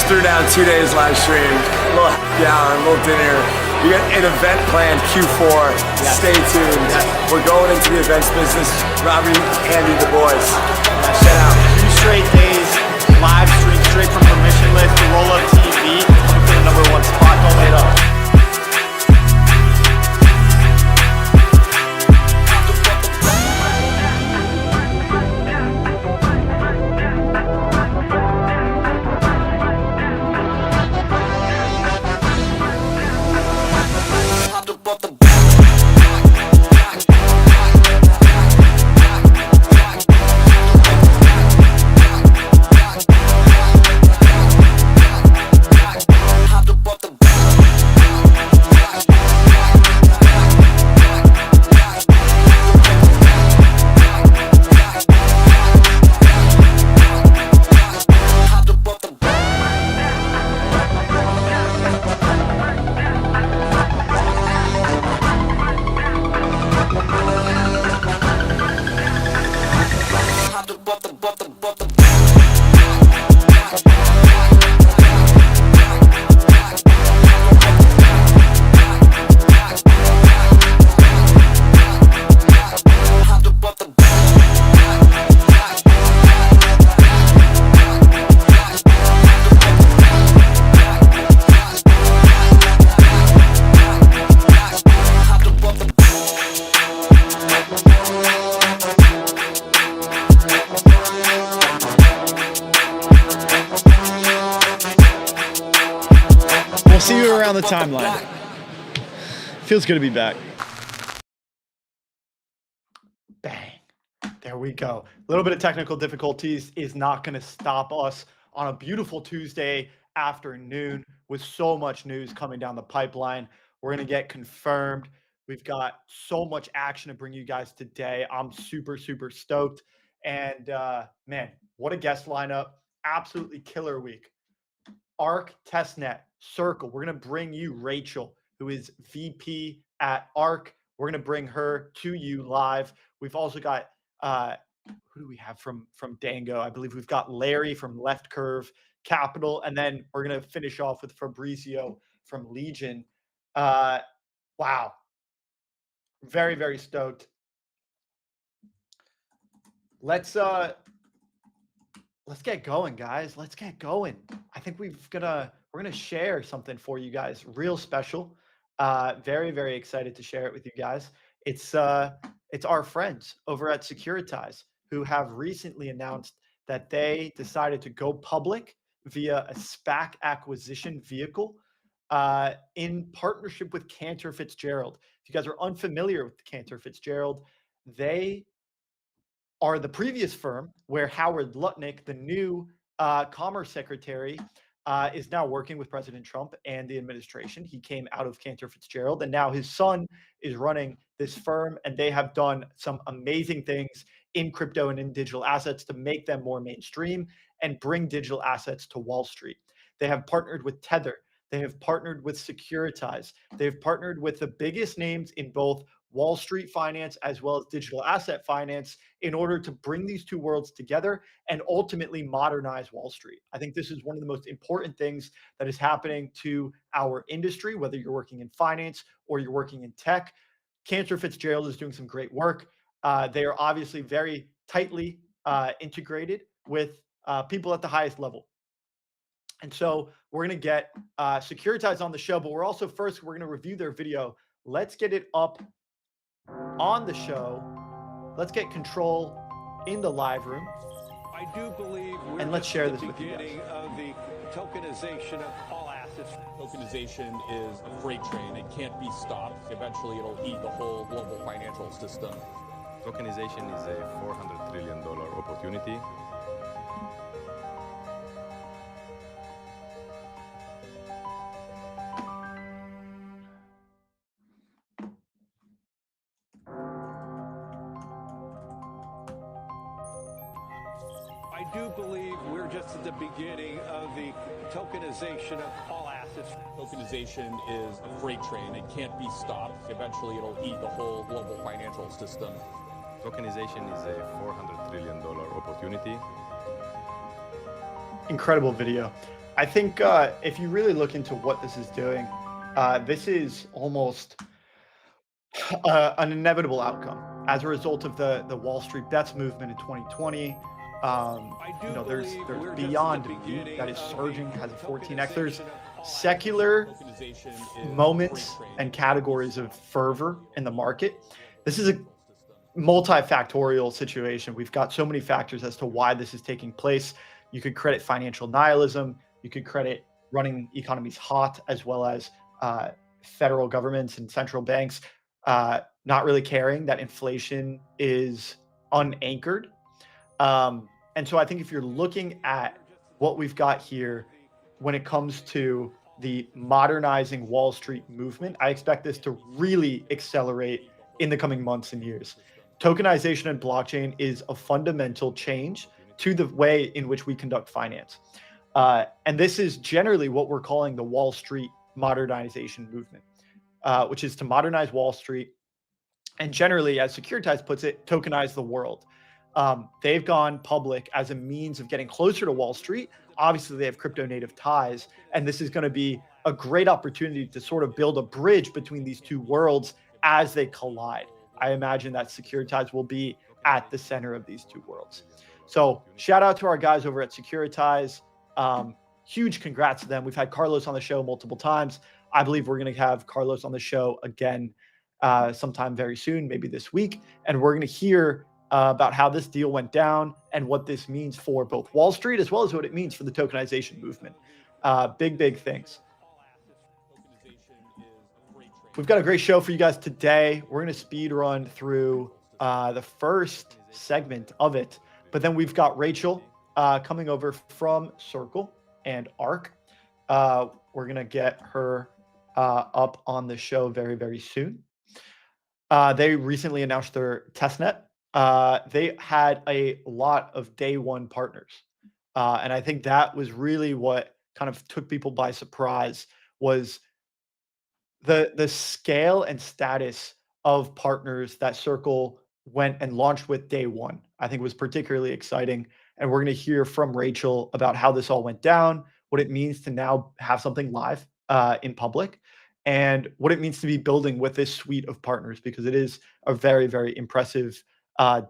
just threw down 2 days live stream. A little happy hour, a little dinner. We got an event planned, Q4. Yes. Stay tuned. Yes. We're going into the events business. Robbie, Andy, the boys. Shout out. 2 straight days, live stream straight from permissionless to Rollup TV. Coming for the #1 spot. Don't wait up. See you around the timeline. Feels good to be back. Bang. There we go. A little bit of technical difficulties is not going to stop us on a beautiful Tuesday afternoon with so much news coming down the pipeline. We're going to get confirmed. We've got so much action to bring you guys today. I'm super, super stoked. And man, what a guest lineup. Absolutely killer week. ARK Testnet Circle. We're going to bring you Rachel, who is VP at ARK. We're going to bring her to you live. We've also got, who do we have from Dango? I believe we've got Larry from Left Curve Capital. And then we're going to finish off with Fabrizio from Legion. Wow. Very, very stoked. Let's get going, guys. Let's get going. I think we're gonna share something for you guys, real special. Very, very excited to share it with you guys. It's our friends over at 𝘗𝘯𝘃 who have recently announced that they decided to go public via a SPAC acquisition vehicle in partnership with Cantor Fitzgerald. If you guys are unfamiliar with Cantor Fitzgerald, they are the previous firm where Howard Lutnick, the new Commerce Secretary, is now working with President Trump and the administration. He came out of Cantor Fitzgerald, and now his son is running this firm, and they have done some amazing things in crypto and in digital assets to make them more mainstream and bring digital assets to Wall Street. They have partnered with Tether. They have partnered with 𝘗𝘗𝘃. They've partnered with the biggest names in both Wall Street finance as well as digital asset finance in order to bring these two worlds together and ultimately modernize Wall Street. I think this is one of the most important things that is happening to our industry, whether you're working in finance or you're working in tech. Cantor Fitzgerald is doing some great work. They are obviously very tightly integrated with people at the highest level. And so we're going to get 𝘗𝘗𝘃 on the show, but we're going to review their video. Let's get it up on the show. Let's get control in the live room. I do believe we're and let's share this with you guys. Of the tokenization of all assets. Tokenization is a freight train. It can't be stopped. Eventually, it'll eat the whole global financial system. Tokenization is a $400 trillion opportunity. I do believe we're just at the beginning of the tokenization of all assets. Tokenization is a freight train. It can't be stopped. Eventually, it'll eat the whole global financial system. Tokenization is a $400 trillion opportunity. Incredible video. I think if you really look into what this is doing, this is almost an inevitable outcome as a result of the Wall Street bets movement in 2020. There's Beyond Meat that is surging, has a 14x. There's secular moments and categories of fervor in the market. This is a multifactorial situation. We've got so many factors as to why this is taking place. You could credit financial nihilism. You could credit running economies hot, as well as federal governments and central banks not really caring that inflation is unanchored. And so I think if you're looking at what we've got here when it comes to the modernizing Wall Street movement, I expect this to really accelerate in the coming months and years. Tokenization and blockchain is a fundamental change to the way in which we conduct finance. And this is generally what we're calling the Wall Street modernization movement, which is to modernize Wall Street and generally, as Securitize puts it, tokenize the world. They've gone public as a means of getting closer to Wall Street. Obviously, they have crypto native ties, and this is going to be a great opportunity to sort of build a bridge between these two worlds as they collide. I imagine that Securitize will be at the center of these two worlds. So shout out to our guys over at Securitize. Huge congrats to them. We've had Carlos on the show multiple times. I believe we're going to have Carlos on the show again sometime very soon, maybe this week. And we're going to hear about how this deal went down and what this means for both Wall Street as well as what it means for the tokenization movement. Big things. We've got a great show for you guys today. We're going to speed run through the first segment of it, but then we've got Rachel coming over from Circle and ARK. We're going to get her up on the show very soon. They recently announced their testnet. They had a lot of day one partners. And I think that was really what kind of took people by surprise, was the scale and status of partners that Circle went and launched with day one. I think was particularly exciting. And we're going to hear from Rachel about how this all went down, what it means to now have something live in public, and what it means to be building with this suite of partners, because it is a very impressive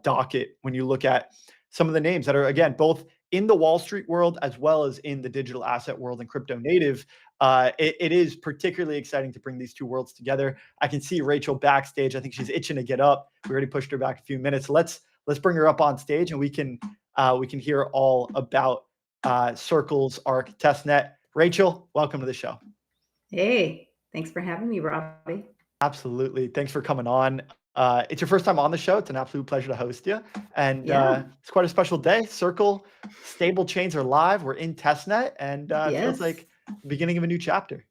docket when you look at some of the names that are, again, both in the Wall Street world as well as in the digital asset world and crypto native. It is particularly exciting to bring these two worlds together. I can see Rachel backstage. I think she's itching to get up. We already pushed her back a few minutes. Let's bring her up on stage, and we can hear all about Circle's ARK testnet. Rachel, welcome to the show. Hey, thanks for having me, Robbie. Absolutely. Thanks for coming on. It's your first time on the show. It's an absolute pleasure to host you. And it's quite a special day. Circle stable chains are live. We're in testnet, and it feels like the beginning of a new chapter.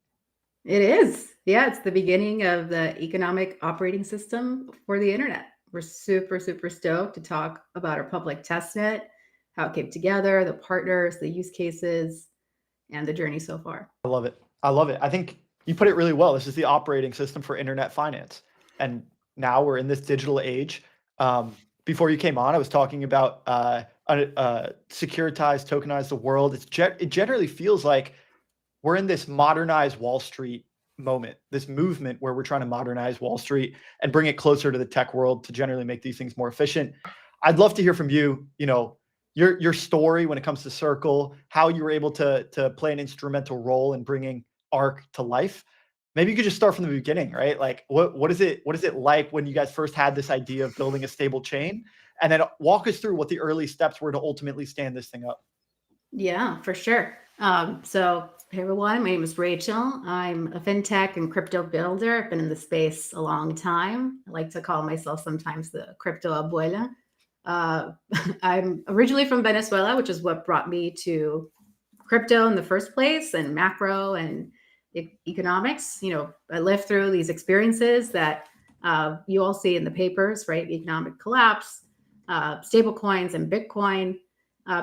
It is. Yeah, it's the beginning of the economic operating system for the internet. We're super stoked to talk about our public testnet, how it came together, the partners, the use cases, and the journey so far. I love it. I think you put it really well. This is the operating system for internet finance. And now we're in this digital age. Before you came on, I was talking about Securitize, tokenize the world. It generally feels like we're in this modernized Wall Street moment, this movement where we're trying to modernize Wall Street and bring it closer to the tech world to generally make these things more efficient. I'd love to hear from you, your story when it comes to Circle, how you were able to play an instrumental role in bringing ARK to life. Maybe you could just start from the beginning, right? Like what is it like when you guys first had this idea of building a stable chain, and then walk us through what the early steps were to ultimately stand this thing up. Yeah, for sure. So hey everyone, my name is Rachel. I'm a fintech and crypto builder. I've been in the space a long time. I like to call myself sometimes the crypto abuela. I'm originally from Venezuela, which is what brought me to crypto in the first place, and macro and economics. I lived through these experiences that you all see in the papers, right? Economic collapse, stable coins, and Bitcoin.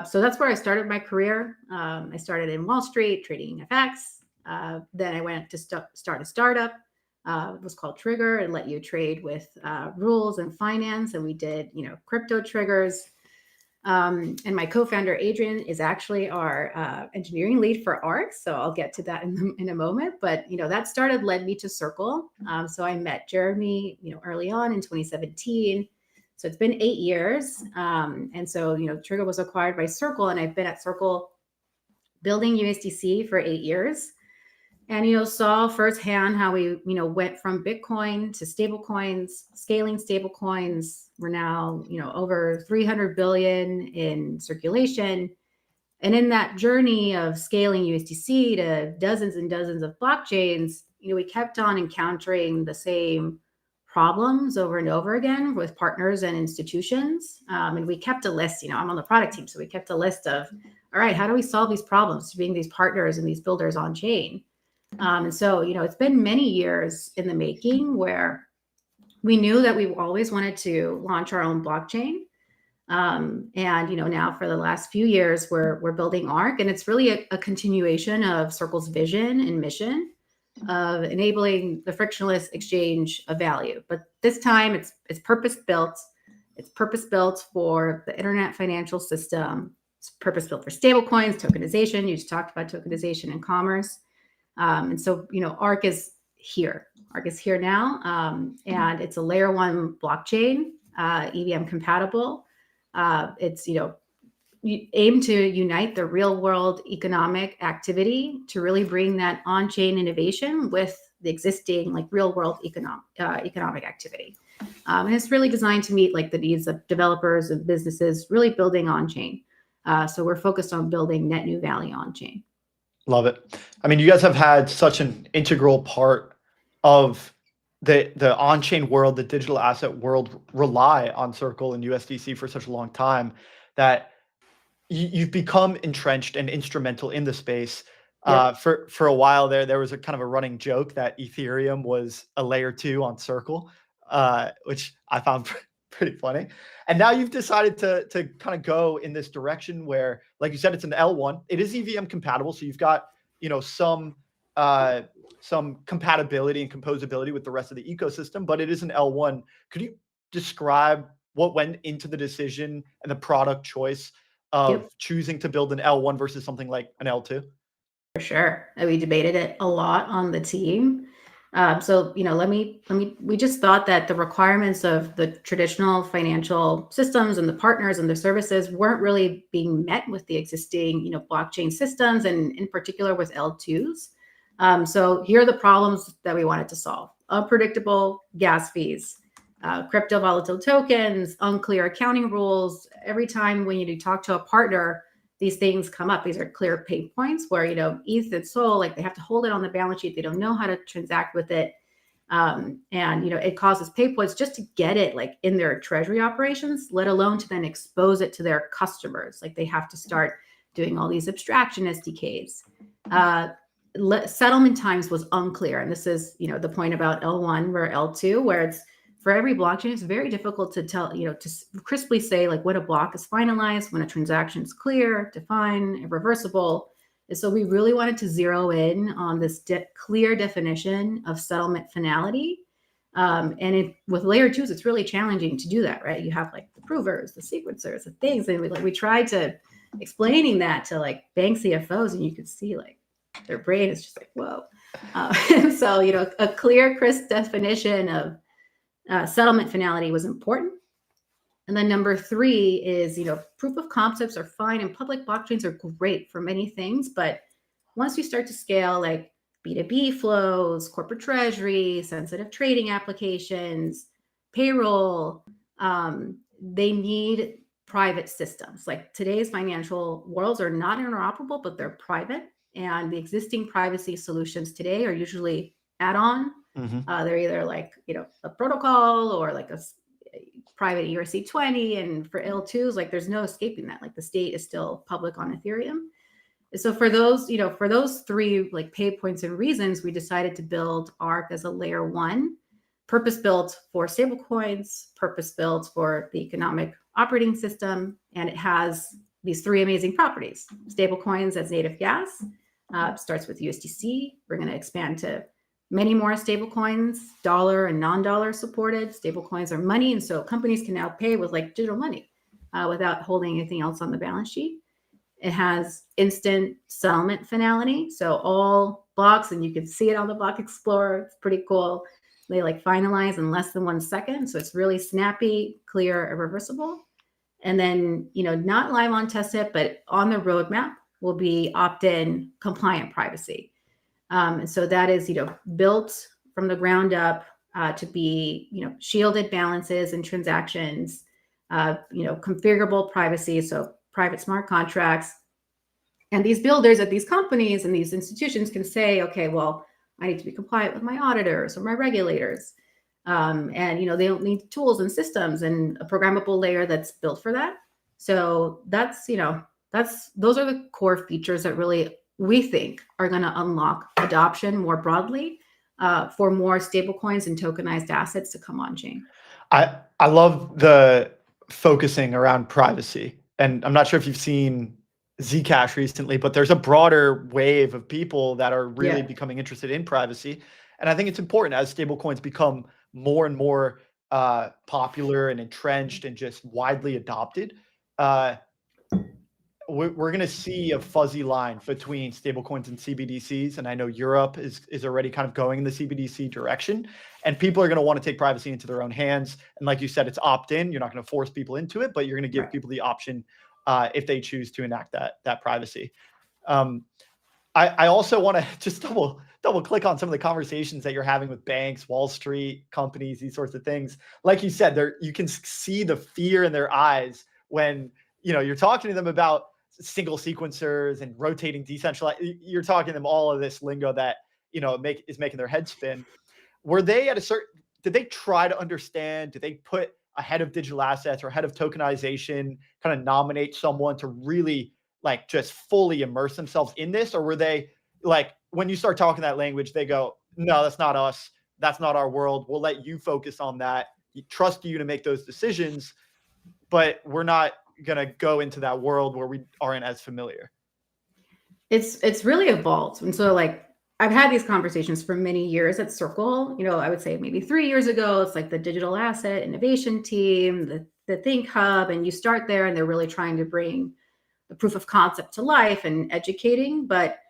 So that's where I started my career. I started in Wall Street trading FX. Then I went to start a startup. It was called Trigger. It let you trade with rules and finance. And we did, crypto triggers. And my co-founder, Adrian, is actually our engineering lead for ARC. So I'll get to that in a moment. But, that led me to Circle. So I met Jeremy, early on in 2017. So it's been 8 years. And so, Trigger was acquired by Circle, and I've been at Circle building USDC for 8 years. And, saw firsthand how we, went from Bitcoin to stable coins, scaling stable coins. We're now, over 300 billion in circulation. And in that journey of scaling USDC to dozens and dozens of blockchains, we kept on encountering the same problems over and over again with partners and institutions. And we kept a list, I'm on the product team. So we kept a list of, all right, how do we solve these problems to being these partners and these builders on chain? And so, it's been many years in the making where we knew that we always wanted to launch our own blockchain. And, now for the last few years, we're building ARC, and it's really a continuation of Circle's vision and mission of enabling the frictionless exchange of value. But this time it's purpose-built. It's purpose-built for the internet financial system. It's purpose-built for stablecoins, tokenization. You just talked about tokenization and commerce. And so, ARC is here. ARC is here now. And it's a layer 1 blockchain, EVM compatible. It's, you aim to unite the real world economic activity to really bring that on-chain innovation with the existing real world economic activity. And it's really designed to meet the needs of developers and businesses really building on-chain. So we're focused on building net new value on-chain. Love it. I mean, you guys have had such an integral part of the on-chain world, the digital asset world, rely on Circle and USDC for such a long time that you've become entrenched and instrumental in the space. Yeah. For a while there was a kind of a running joke that Ethereum was a layer 2 on Circle, which I found pretty funny. And now you've decided to kind of go in this direction where, like you said, it's an L1. It is EVM compatible, so you've got some compatibility and composability with the rest of the ecosystem, but it is an L1. Could you describe what went into the decision and the product choice of choosing to build an L1 versus something like an L2? For sure. And we debated it a lot on the team. So, we just thought that the requirements of the traditional financial systems and the partners and the services weren't really being met with the existing, blockchain systems, and in particular with L2s. So here are the problems that we wanted to solve: unpredictable gas fees, crypto volatile tokens, unclear accounting rules. Every time when you talk to a partner, these things come up. These are clear pain points where, ETH and SOL, they have to hold it on the balance sheet. They don't know how to transact with it. And, it causes pain points just to get it in their treasury operations, let alone to then expose it to their customers. They have to start doing all these abstraction SDKs. Settlement times was unclear. And this is, the point about L1 or L2, where it's, for every blockchain, it's very difficult to tell, to crisply say when a block is finalized, when a transaction is clear, defined, and reversible. And so we really wanted to zero in on this clear definition of settlement finality. With layer 2s, it's really challenging to do that, right? You have the provers, the sequencers, the things, and we tried to explaining that to bank CFOs, and you could see their brain is just whoa. So a clear, crisp definition of settlement finality was important. And then number 3 is, proof of concepts are fine, and public blockchains are great for many things. But once you start to scale B2B flows, corporate treasury, sensitive trading applications, payroll, they need private systems. Today's financial worlds are not interoperable, but they're private. And the existing privacy solutions today are usually add-on. They're either a protocol or a private ERC20. And for L2s, there's no escaping that. The state is still public on Ethereum. So for those, for those 3 pain points and reasons, we decided to build ARC as a layer 1, purpose-built for stablecoins, purpose-built for the economic operating system. And it has these 3 amazing properties: stablecoins as native gas. Starts with USDC. We're going to expand to many more stablecoins, dollar and non-dollar supported. Stablecoins are money, and so companies can now pay with digital money. without holding anything else on the balance sheet. It has instant settlement finality. So all blocks, and you can see it on the Block Explorer. It's pretty cool. They like finalize in less than 1 second. So it's really snappy, clear, and reversible. And then, not live on testnet, but on the roadmap will be opt-in compliant privacy. And so that is, built from the ground up to be, shielded balances and transactions, configurable privacy. So private smart contracts. And these builders at these companies and these institutions can say, okay, well, I need to be compliant with my auditors or my regulators. And, they don't need tools and systems and a programmable layer that's built for that. So those are the core features that really we think are going to unlock adoption more broadly for more stablecoins and tokenized assets to come on chain. I love the focusing around privacy. And I'm not sure if you've seen Zcash recently, but there's a broader wave of people that are really becoming interested in privacy. And I think it's important as stablecoins become more and more popular and entrenched and just widely adopted. We're going to see a fuzzy line between stablecoins and CBDCs. And I know Europe is already kind of going in the CBDC direction. And people are going to want to take privacy into their own hands. And like you said, it's opt-in. You're not going to force people into it, but you're going to give people the option if they choose to enact that privacy. I also want to just double click on some of the conversations that you're having with banks, Wall Street companies, these sorts of things. Like you said, you can see the fear in their eyes when you're talking to them about single sequencers and rotating decentralized. You're talking to them all of this lingo that is making their head spin. Were they did they try to understand? Did they put a head of digital assets or head of tokenization kind of nominate someone to really like just fully immerse themselves in this? Or were they like, when you start talking that language, they go, no, that's not us. That's not our world. We'll let you focus on that. We trust you to make those decisions, but we're not going to go into that world where we aren't as familiar. It's really evolved. And so like, I've had these conversations for many years at Circle. I would say maybe 3 years ago, it's like the digital asset innovation team, the Think Hub, and you start there and they're really trying to bring the proof of concept to life and educating. But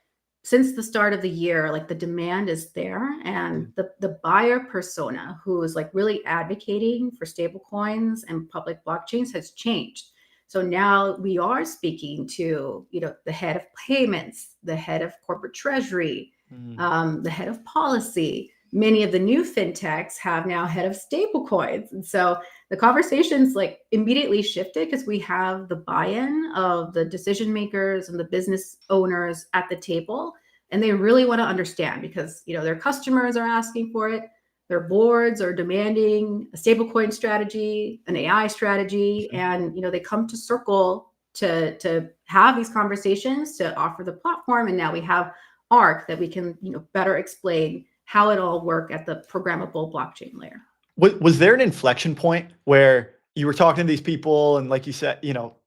since the start of the year, like the demand is there, and the buyer persona who is like really advocating for stablecoins and public blockchains has changed. So now we are speaking to, the head of payments, the head of corporate treasury, the head of policy. Many of the new fintechs have now head of stablecoins. And so the conversations like immediately shifted because we have the buy-in of the decision makers and the business owners at the table. And they really want to understand because, their customers are asking for it. Their boards are demanding a stablecoin strategy, an AI strategy. And, they come to Circle to have these conversations, to offer the platform. And now we have ARC that we can, better explain how it all work at the programmable blockchain layer. Was there an inflection point where you were talking to these people and like you said,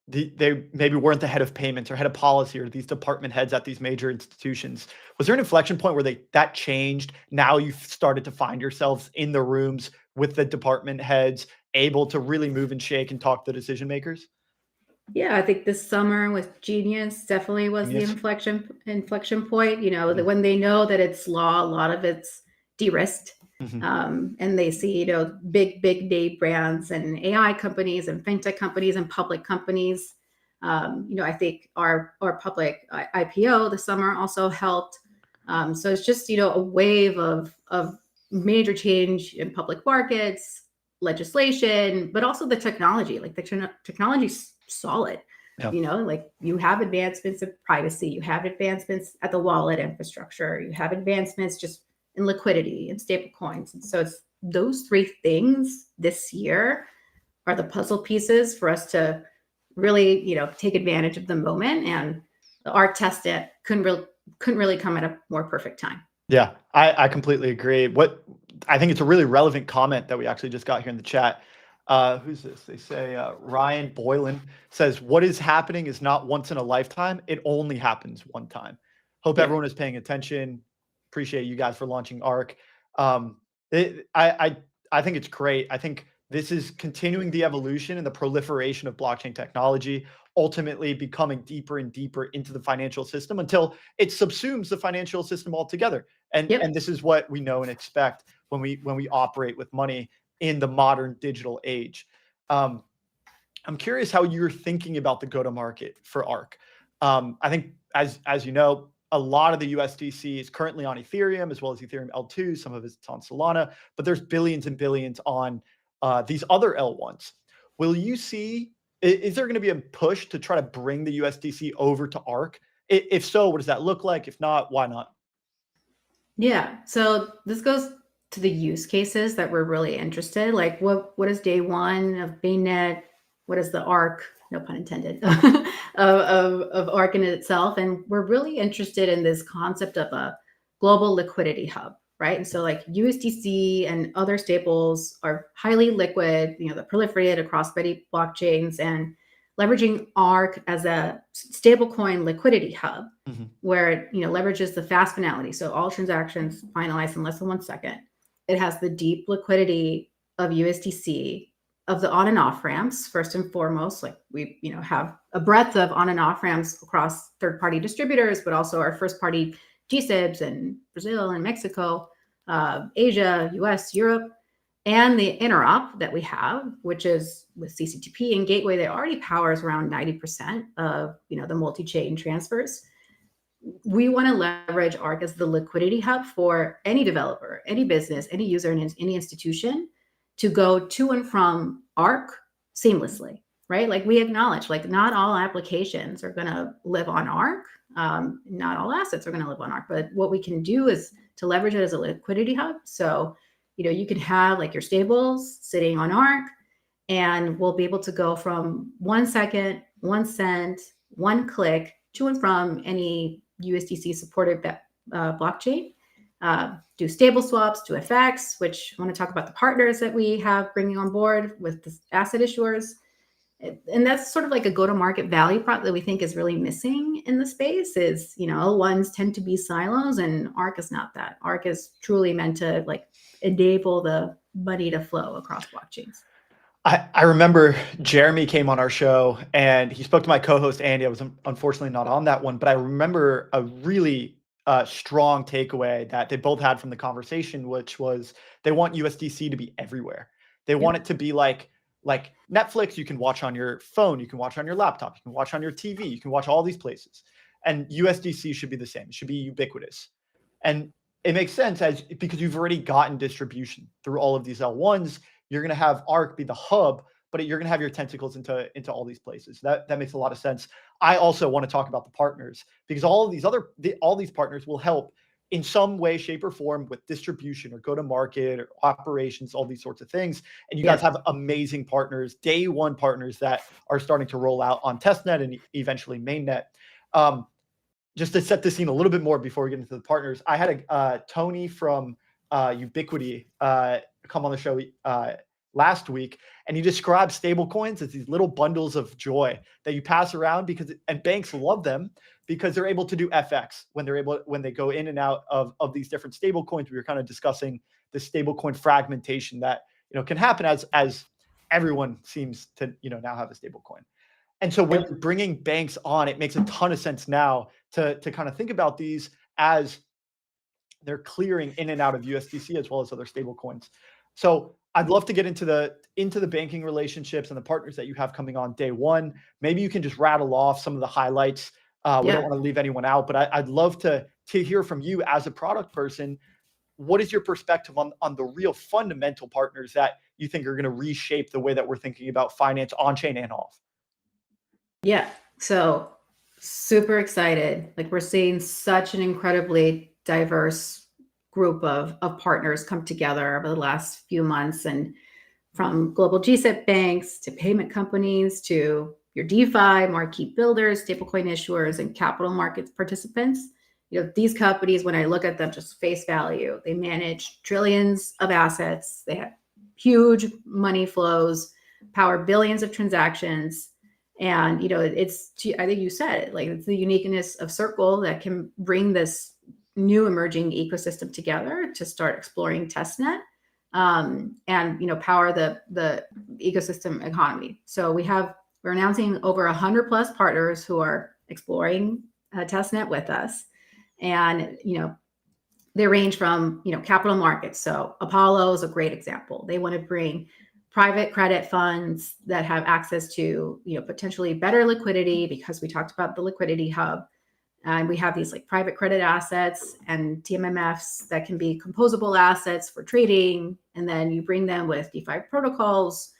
they maybe weren't the head of payments or head of policy or these department heads at these major institutions? Was there an inflection point where that changed? Now you've started to find yourselves in the rooms with the department heads, able to really move and shake and talk to the decision makers? Yeah, I think this summer with Genius definitely was the inflection point. That when they know that it's law, a lot of it's de-risked. And they see, big name brands and AI companies and fintech companies and public companies. I think our public IPO this summer also helped. So it's just, a wave of major change in public markets, legislation, but also the technology. Like the technology's solid. Yep. Like you have advancements of privacy, you have advancements at the wallet infrastructure, you have advancements just in liquidity and stable coins. And so it's those three things this year are the puzzle pieces for us to really, take advantage of the moment. And the ARC testnet couldn't really come at a more perfect time. Yeah, I completely agree. I think it's a really relevant comment that we actually just got here in the chat. Who's this? They say Ryan Boylan says, what is happening is not once in a lifetime. It only happens one time. Hope everyone is paying attention. Appreciate you guys for launching ARC. I think it's great. I think This is continuing the evolution and the proliferation of blockchain technology, ultimately becoming deeper and deeper into the financial system until it subsumes the financial system altogether. And this is what we know and expect when we operate with money in the modern digital age. I'm curious how you're thinking about the go-to-market for ARK. I think, as you know, a lot of the USDC is currently on Ethereum, as well as Ethereum L2. Some of it's on Solana, but there's billions and billions on these other L1s. Will you see, is there going to be a push to try to bring the USDC over to ARK? If so, what does that look like? If not, why not? Yeah, so this goes to the use cases that we're really interested. Like what is day one of mainnet? What is the ARK, no pun intended, of ARK in itself? And we're really interested in this concept of a global liquidity hub, right? And so like USDC and other staples are highly liquid, they're proliferated across many blockchains, and leveraging ARK as a stablecoin liquidity hub, where it leverages the fast finality. So all transactions finalize in less than 1 second. It has the deep liquidity of USDC, of the on and off ramps, first and foremost. Like we have a breadth of on and off ramps across third-party distributors, but also our first-party GSIBs in Brazil and Mexico, Asia, US, Europe, and the interop that we have, which is with CCTP and Gateway, that already powers around 90% of the multi-chain transfers. We want to leverage ARK as the liquidity hub for any developer, any business, any user, and any institution to go to and from ARK seamlessly, right? Like we acknowledge, like not all applications are going to live on ARK. Not all assets are going to live on ARK, but what we can do is to leverage it as a liquidity hub. So, you can have like your stables sitting on ARK, and we'll be able to go from 1 second, 1 cent, 1 click to and from any USDC supported blockchain. Do stable swaps, do FX, which I want to talk about the partners that we have bringing on board with the asset issuers. And that's sort of like a go-to-market value prop that we think is really missing in the space. Is, L1s tend to be silos, and ARK is not that. ARK is truly meant to like enable the money to flow across blockchains. I remember Jeremy came on our show and he spoke to my co-host Andy. I was unfortunately not on that one, but I remember a really strong takeaway that they both had from the conversation, which was they want USDC to be everywhere. They want it to be like Netflix. You can watch on your phone, you can watch on your laptop, you can watch on your TV, you can watch all these places. And USDC should be the same. It should be ubiquitous. And it makes sense because you've already gotten distribution through all of these L1s. You're going to have ARK be the hub, but you're going to have your tentacles into all these places. That makes a lot of sense. I also want to talk about the partners, because all these partners will help in some way, shape, or form with distribution or go-to-market or operations, all these sorts of things. And you guys have amazing partners, day one partners that are starting to roll out on testnet and eventually mainnet. Just to set the scene a little bit more before we get into the partners, I had Tony from Ubiquity come on the show last week, and he described stable coins as these little bundles of joy that you pass around and banks love them because they're able to do FX when they go in and out of these different stable coins. We were kind of discussing the stable coin fragmentation that can happen as everyone seems to now have a stable coin. And so when you're bringing banks on, it makes a ton of sense now to kind of think about these as they're clearing in and out of USDC as well as other stable coins. So I'd love to get into the banking relationships and the partners that you have coming on day one. Maybe you can just rattle off some of the highlights. We don't want to leave anyone out, but I'd love to hear from you as a product person. What is your perspective on the real fundamental partners that you think are going to reshape the way that we're thinking about finance on chain and off? Yeah. So super excited. Like we're seeing such an incredibly diverse group of partners come together over the last few months, and from global GSIB banks to payment companies to your DeFi, marquee builders, stablecoin issuers, and capital markets participants. These companies, when I look at them just face value, they manage trillions of assets. They have huge money flows, power billions of transactions. And, I think you said it, like it's the uniqueness of Circle that can bring this new emerging ecosystem together to start exploring testnet. and power the ecosystem economy. So we're announcing over 100 plus partners who are exploring testnet with us, and they range from capital markets. So Apollo is a great example. They want to bring private credit funds that have access to potentially better liquidity, because we talked about the liquidity hub. And we have these like private credit assets and TMMFs that can be composable assets for trading. And then you bring them with DeFi protocols.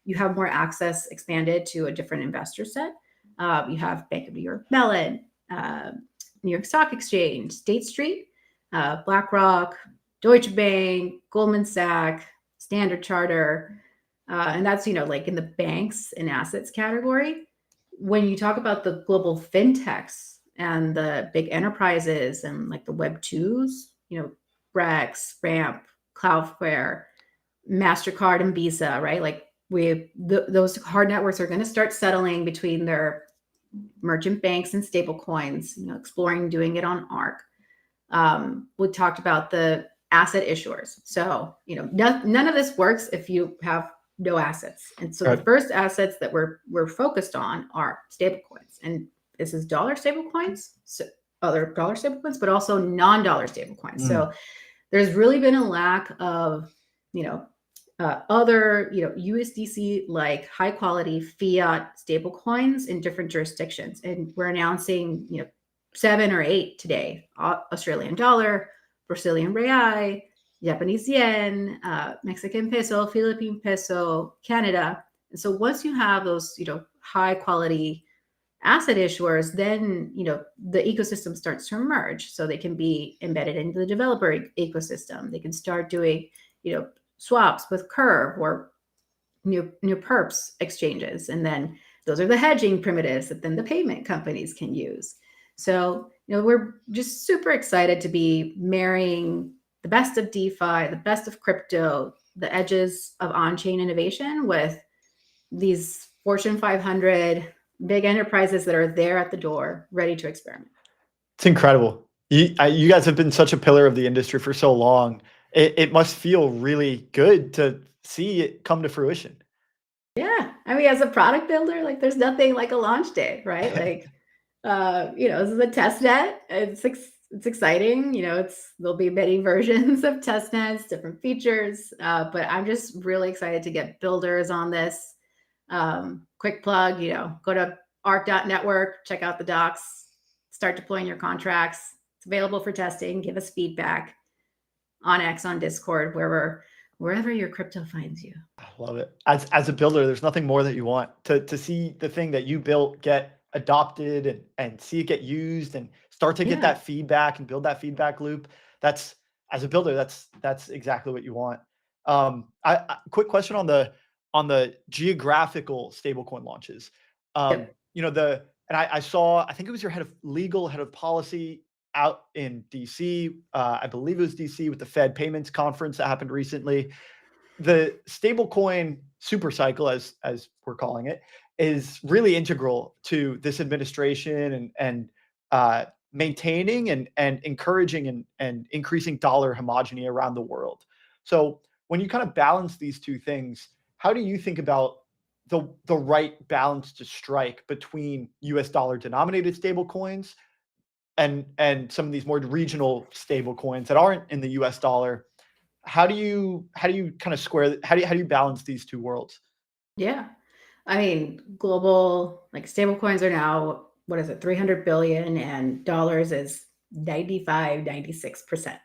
You have more access expanded to a different investor set. You have Bank of New York Mellon, New York Stock Exchange, State Street, BlackRock, Deutsche Bank, Goldman Sachs, Standard Chartered. And that's, like in the banks and assets category. When you talk about the global fintechs, and the big enterprises and like the Web 2s, Brex, Ramp, Cloudflare, MasterCard, and Visa, right? Like those hard networks are going to start settling between their merchant banks and stable coins, exploring doing it on Arc. We talked about the asset issuers. So, none of this works if you have no assets. And so the first assets that we're focused on are stable coins. And this is dollar stable coins, so other dollar stable coins, but also non-dollar stable coins. So there's really been a lack of, other, USDC like high quality fiat stable coins in different jurisdictions. And we're announcing, 7 or 8 today: Australian dollar, Brazilian real, Japanese yen, Mexican peso, Philippine peso, Canada. And so once you have those, high quality asset issuers, then the ecosystem starts to emerge, so they can be embedded into the developer ecosystem. They can start doing swaps with Curve or new perps exchanges, and then those are the hedging primitives that then the payment companies can use. So we're just super excited to be marrying the best of DeFi, the best of crypto, the edges of on-chain innovation with these Fortune 500 big enterprises that are there at the door, ready to experiment. It's incredible. You guys have been such a pillar of the industry for so long. It must feel really good to see it come to fruition. Yeah. I mean, as a product builder, like there's nothing like a launch day, right? Like, this is a test net. It's exciting. There'll be many versions of test nets, different features. But I'm just really excited to get builders on this. Quick plug, go to arc.network, check out the docs, start deploying your contracts. It's available for testing. Give us feedback on X, on Discord, wherever your crypto finds you. I love it. As a builder, there's nothing more that you want to see the thing that you built get adopted and see it get used and start to get that feedback and build that feedback loop. That's, as a builder, that's exactly what you want. Quick question on the geographical stablecoin launches. I saw, I think it was your head of legal, head of policy out in DC. I believe it was DC with the Fed payments conference that happened recently. The stablecoin super cycle, as we're calling it, is really integral to this administration and maintaining and encouraging and increasing dollar homogeny around the world. So when you kind of balance these two things, how do you think about the right balance to strike between US dollar denominated stable coins and some of these more regional stable coins that aren't in the US dollar? How do you kind of square, how do you balance these two worlds? Yeah. I mean, global, like stable coins are now, what is it, 300 billion, and dollars is 95, 96%.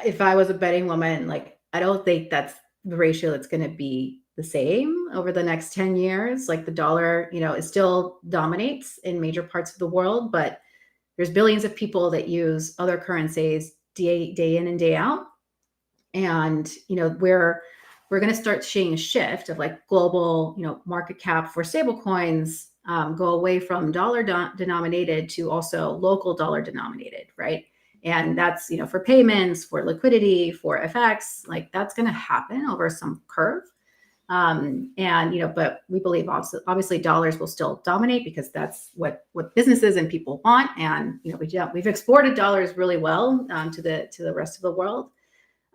If I was a betting woman, like, I don't think that's the ratio that's going to be the same over the next 10 years. Like the dollar, it still dominates in major parts of the world, but there's billions of people that use other currencies day in and day out. And, we're going to start seeing a shift of like global, market cap for stable coins go away from dollar denominated to also local dollar denominated, right? And that's, for payments, for liquidity, for FX, like that's going to happen over some curve. But we believe also, obviously dollars will still dominate because that's what businesses and people want. And, we've exported dollars really well to the rest of the world.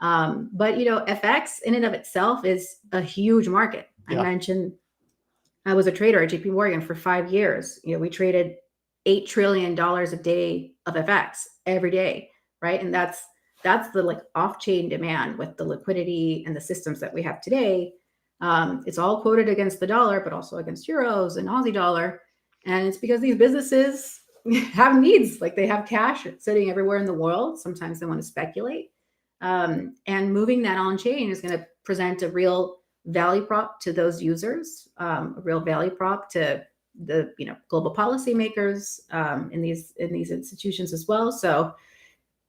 But FX in and of itself is a huge market. Yeah. I mentioned I was a trader at JP Morgan for 5 years. We traded $8 trillion a day of FX every day, right? And that's the like off-chain demand with the liquidity and the systems that we have today. It's all quoted against the dollar, but also against euros and Aussie dollar. And it's because these businesses have needs, like they have cash sitting everywhere in the world. Sometimes they want to speculate. And moving that on chain is going to present a real value prop to those users, a real value prop to the global policymakers in these institutions as well. So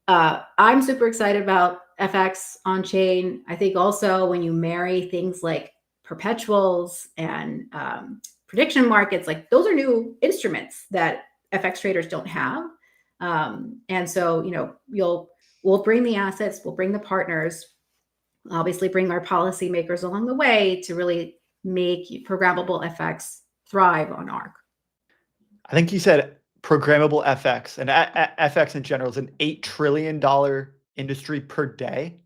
I'm super excited about FX on chain. I think also when you marry things like perpetuals and prediction markets, like those are new instruments that FX traders don't have. And so, we'll bring the assets, we'll bring the partners, obviously bring our policymakers along the way to really make programmable FX thrive on ARK. I think you said programmable FX, and FX in general is an $8 trillion industry per day.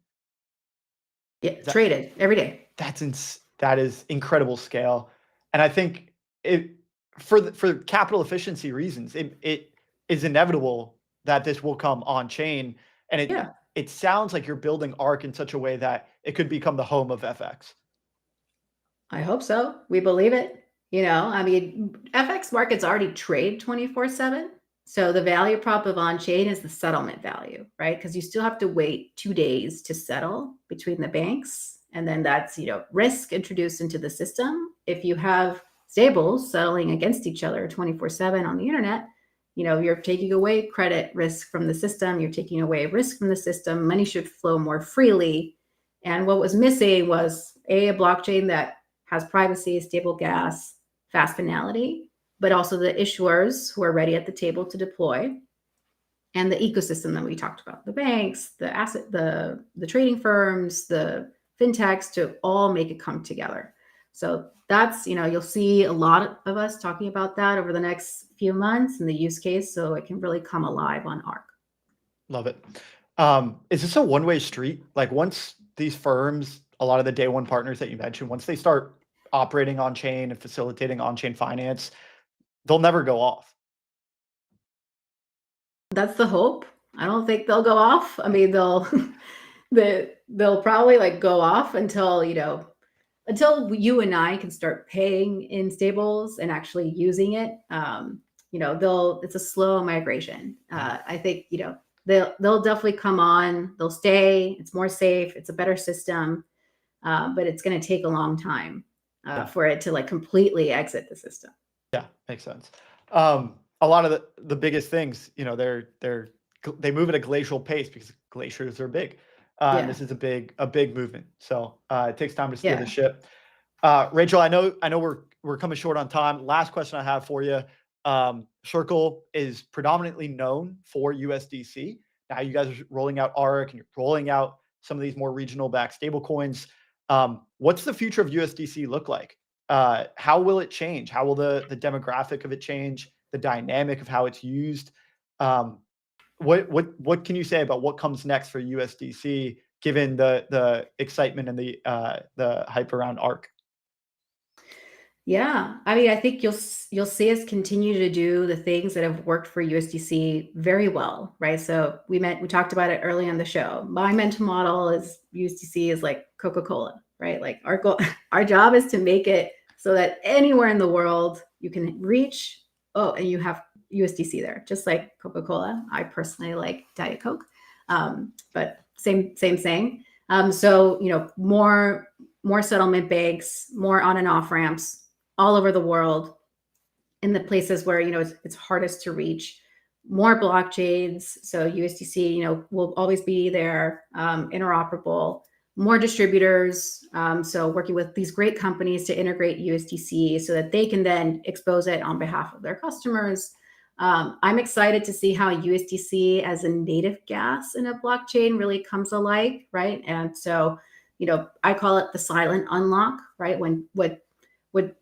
Yeah, traded every day. That is incredible scale. And I think for capital efficiency reasons, it is inevitable that this will come on chain. And it sounds like you're building ARK in such a way that it could become the home of FX. I hope so. We believe it. FX markets already trade 24/7. So the value prop of on-chain is the settlement value, right? Because you still have to wait 2 days to settle between the banks. And then that's, risk introduced into the system. If you have stables settling against each other 24/7 on the internet, you're taking away credit risk from the system. You're taking away risk from the system. Money should flow more freely. And what was missing was a blockchain that has privacy, stable gas, fast finality, but also the issuers who are ready at the table to deploy, and the ecosystem that we talked about, the banks, the trading firms, the fintechs, to all make it come together. So that's, you'll see a lot of us talking about that over the next few months in the use case, so it can really come alive on ARK. Love it. Is this a one-way street? Like once these firms, a lot of the day one partners that you mentioned, once they start operating on chain and facilitating on-chain finance, they'll never go off? That's the hope. I don't think they'll go off. I mean, they'll probably like go off until you and I can start paying in stables and actually using it. It's a slow migration. I think, they'll definitely come on, they'll stay, it's more safe, it's a better system, but it's going to take a long time for it to like completely exit the system. Yeah, makes sense. A lot of the biggest things, they move at a glacial pace because glaciers are big. And this is a big movement. So it takes time to steer the ship. Rachel, I know we're coming short on time. Last question I have for you. Circle is predominantly known for USDC. Now you guys are rolling out ARK and you're rolling out some of these more regional backed stablecoins. What's the future of USDC look like? How will it change? How will the demographic of it change? The dynamic of how it's used? What can you say about what comes next for USDC, given the excitement and the hype around ARK? Yeah, I mean, I think you'll see us continue to do the things that have worked for USDC very well, right? So we talked about it early on the show. My mental model is USDC is like Coca-Cola, right? Like our job is to make it so that anywhere in the world you can reach, and you have USDC there, just like Coca-Cola. I personally like Diet Coke, but same saying. So more settlement banks, more on and off ramps all over the world, in the places where it's hardest to reach, more blockchains. So USDC will always be there, interoperable, more distributors. So working with these great companies to integrate USDC so that they can then expose it on behalf of their customers. I'm excited to see how USDC as a native gas in a blockchain really comes alive, right? And so, I call it the silent unlock, right? When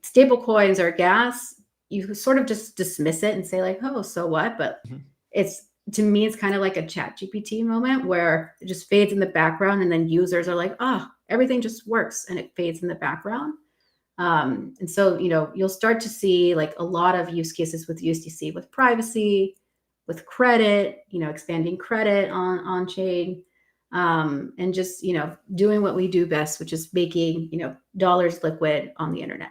stable coins are gas, you sort of just dismiss it and say like, oh, so what? But it's to me, it's kind of like a ChatGPT moment where it just fades in the background, and then users are like, oh, everything just works, and it fades in the background. And so, you'll start to see like a lot of use cases with USDC, with privacy, with credit, expanding credit on chain, and just, doing what we do best, which is making, dollars liquid on the internet.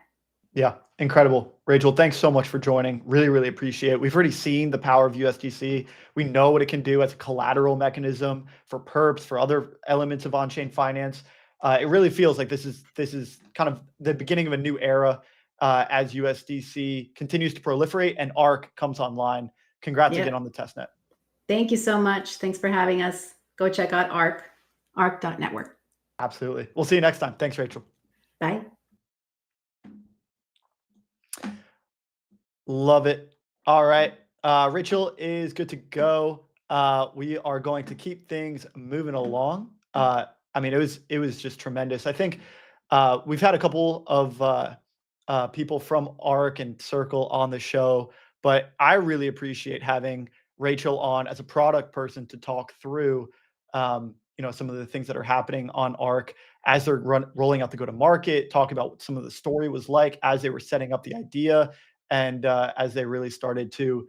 Yeah, incredible. Rachel, thanks so much for joining. Really, really appreciate it. We've already seen the power of USDC. We know what it can do as a collateral mechanism for perps, for other elements of on-chain finance. It really feels like this is kind of the beginning of a new era as USDC continues to proliferate and ARK comes online. Congrats again on the testnet. Thank you so much. Thanks for having us. Go check out ARK, ark.network. Absolutely. We'll see you next time. Thanks, Rachel. Bye. Love it. All right. Rachel is good to go. We are going to keep things moving along. I mean, it was just tremendous. I think we've had a couple of people from ARK and Circle on the show, but I really appreciate having Rachel on as a product person to talk through, some of the things that are happening on ARK as they're rolling out the go-to-market, talk about what some of the story was like as they were setting up the idea, and as they really started to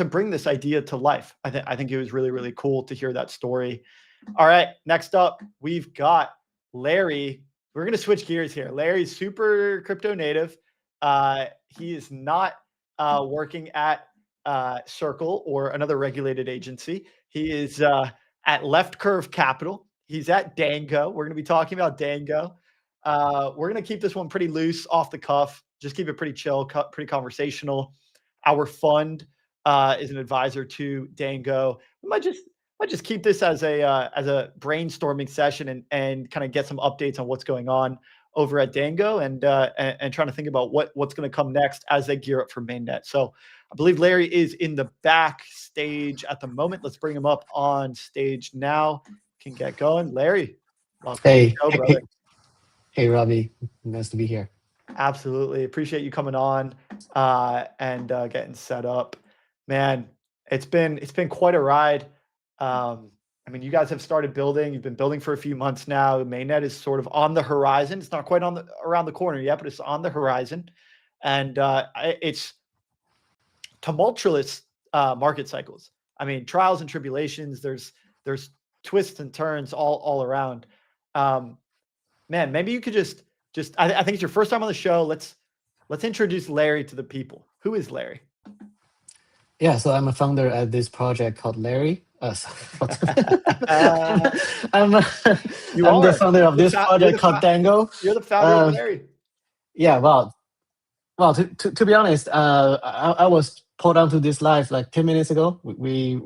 bring this idea to life. I think it was really, really cool to hear that story. All right, next up, we've got Larry. We're going to switch gears here. Larry's super crypto native. He is not working at Circle or another regulated agency. He is at Left Curve Capital. He's at Dango. We're going to be talking about Dango. We're going to keep this one pretty loose, off the cuff. Just keep it pretty chill, pretty conversational. Our fund is an advisor to Dango. We might just keep this as a brainstorming session and kind of get some updates on what's going on over at Dango and trying to think about what's going to come next as they gear up for mainnet. So I believe Larry is in the backstage at the moment. Let's bring him up on stage now. Can get going. Larry, welcome to the show, brother. Hey, Robbie. Nice to be here. Absolutely. Appreciate you coming on and getting set up. Man, it's been quite a ride. I mean, you guys have started building. You've been building for a few months now. Mainnet is sort of on the horizon. It's not quite around the corner yet, but it's on the horizon. And it's tumultuous market cycles. I mean, trials and tribulations. There's twists and turns all around. Man, maybe you could just I think it's your first time on the show. Let's introduce Larry to the people. Who is Larry? Yeah, so I'm a founder at this project called Larry. I'm the founder of this project called Dango. You're the founder of Larry. Yeah, well, to be honest, I was pulled onto this live like 10 minutes ago. We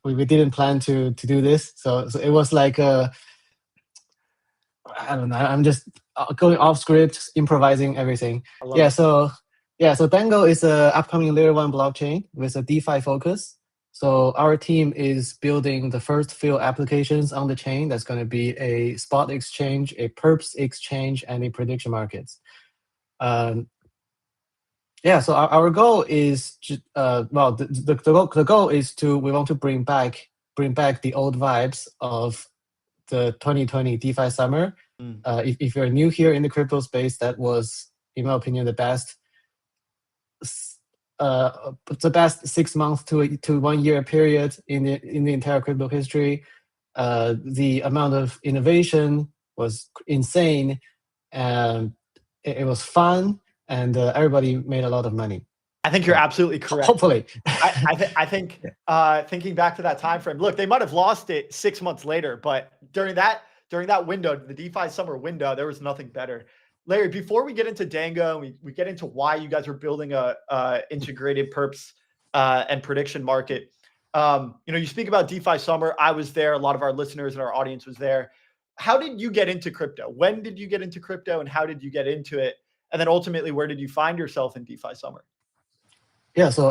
didn't plan to do this, so it was like I don't know. I'm just going off script, improvising everything. So Dango is a upcoming layer 1 blockchain with a DeFi focus. So our team is building the first few applications on the chain. That's going to be a spot exchange, a perps exchange, and a prediction markets. So our goal is the goal is we want to bring back the old vibes of the 2020 DeFi summer. If you're new here in the crypto space, that was, in my opinion, the best 6 months to 1 year period in the entire crypto history. The amount of innovation was insane, and it was fun, and everybody made a lot of money. I think you're absolutely correct. Hopefully. I think thinking back to that time frame, look, they might have lost it 6 months later, but during that window, the DeFi summer window, there was nothing better. Larry, before we get into Dango, we get into why you guys are building a integrated perps and prediction market. You speak about DeFi summer. I was there. A lot of our listeners and our audience was there. How did you get into crypto? When did you get into crypto, and how did you get into it? And then ultimately, where did you find yourself in DeFi summer? Yeah, so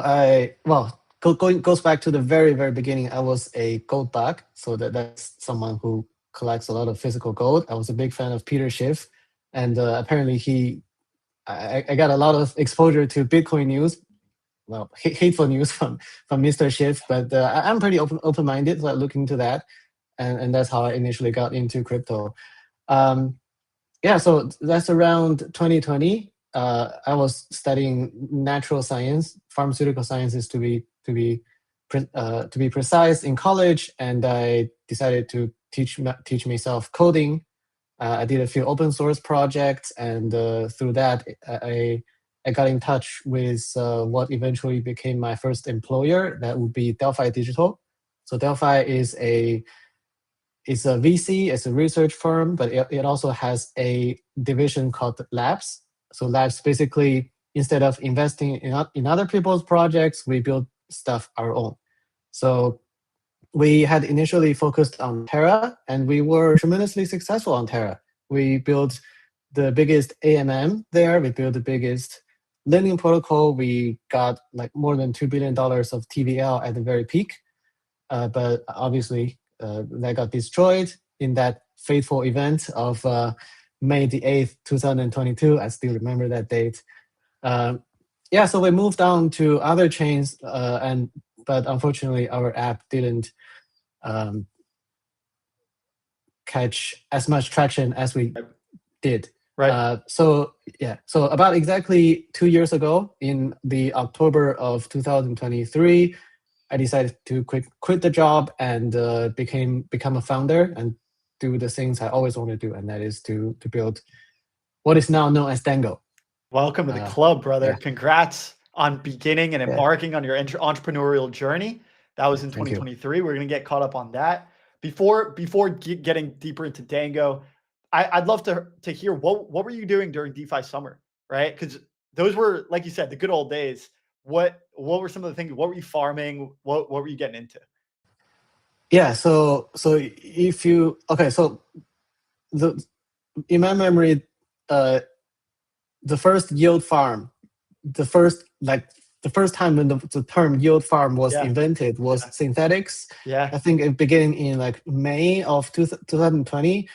goes back to the very, very beginning. I was a gold bug. So that's someone who collects a lot of physical gold. I was a big fan of Peter Schiff. And apparently I got a lot of exposure to Bitcoin news hateful news from Mr. Schiff, but I'm pretty open-minded, so I look into that, and that's how I initially got into crypto. Yeah, so that's around 2020. I was studying natural science, pharmaceutical sciences to be precise, in college, and I decided to teach myself coding. I did a few open source projects, and through that, I got in touch with what eventually became my first employer. That would be 𝘸𝘪𝘵 Digital. So 𝘸𝘪 is a VC, it's a research firm, but it also has a division called Labs. So Labs basically, instead of investing in other people's projects, we build stuff our own. So we had initially focused on Terra, and we were tremendously successful on Terra. We built the biggest AMM there. We built the biggest lending protocol. We got like more than $2 billion of TVL at the very peak. But obviously, that got destroyed in that fateful event of May the 8th, 2022. I still remember that date. Yeah, so we moved on to other chains, but unfortunately, our app didn't catch as much traction as we did. Right. So about exactly 2 years ago, in the October of 2023, I decided to quit the job and become a founder and do the things I always want to do, and that is to build what is now known as Dango. Welcome to the club, brother. Yeah. Congrats on beginning and embarking on your entrepreneurial journey. That was in 2023. We're going to get caught up on that. Before getting deeper into Dango, I'd love to hear what were you doing during DeFi summer, right? Because those were, like you said, the good old days. What were some of the things? What were you farming? What were you getting into? Yeah, so if you in my memory, the first yield farm, the first time when the term yield farm was invented was Synthetics. Yeah, I think it began in like May of 2020,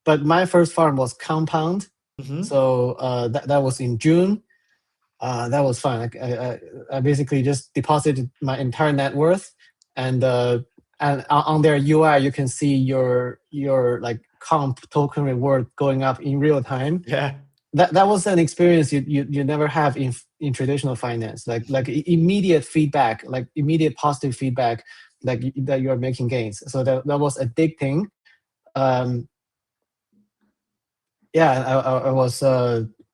but my first farm was Compound. So that was in June. That was fun. I basically just deposited my entire net worth, and on their UI you can see your like comp token reward going up in real time. Yeah, that was an experience you never have in traditional finance. Like immediate feedback, like immediate positive feedback, like that you are making gains. So that was addicting. Yeah,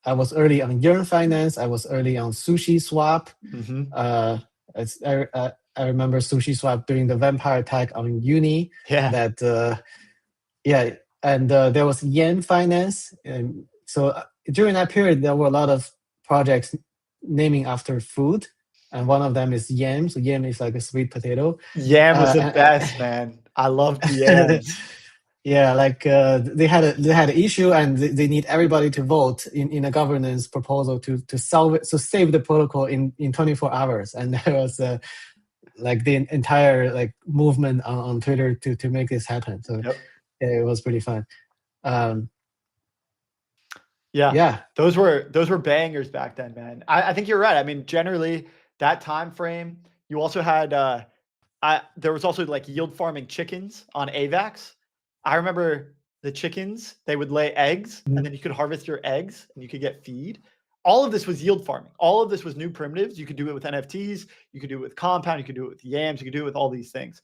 I was early on Yearn Finance. I was early on Sushi Swap. I remember Sushi Swap during the vampire attack on uni. Yeah. And there was Yen Finance. And so during that period, there were a lot of projects naming after food, and one of them is yam. So yam is like a sweet potato. Yam was the best, man. I loved the yams. Yeah, like they had an issue, and they need everybody to vote in a governance proposal to solve it, to save the protocol in 24 hours. And there was like the entire like movement on Twitter to make this happen. So it was pretty fun. Yeah, those were bangers back then, man. I think you're right. I mean, generally that time frame, you also had there was also like yield farming chickens on AVAX. I remember the chickens, they would lay eggs, and then you could harvest your eggs and you could get feed. All of this was yield farming. All of this was new primitives. You could do it with NFTs. You could do it with Compound. You could do it with yams. You could do it with all these things.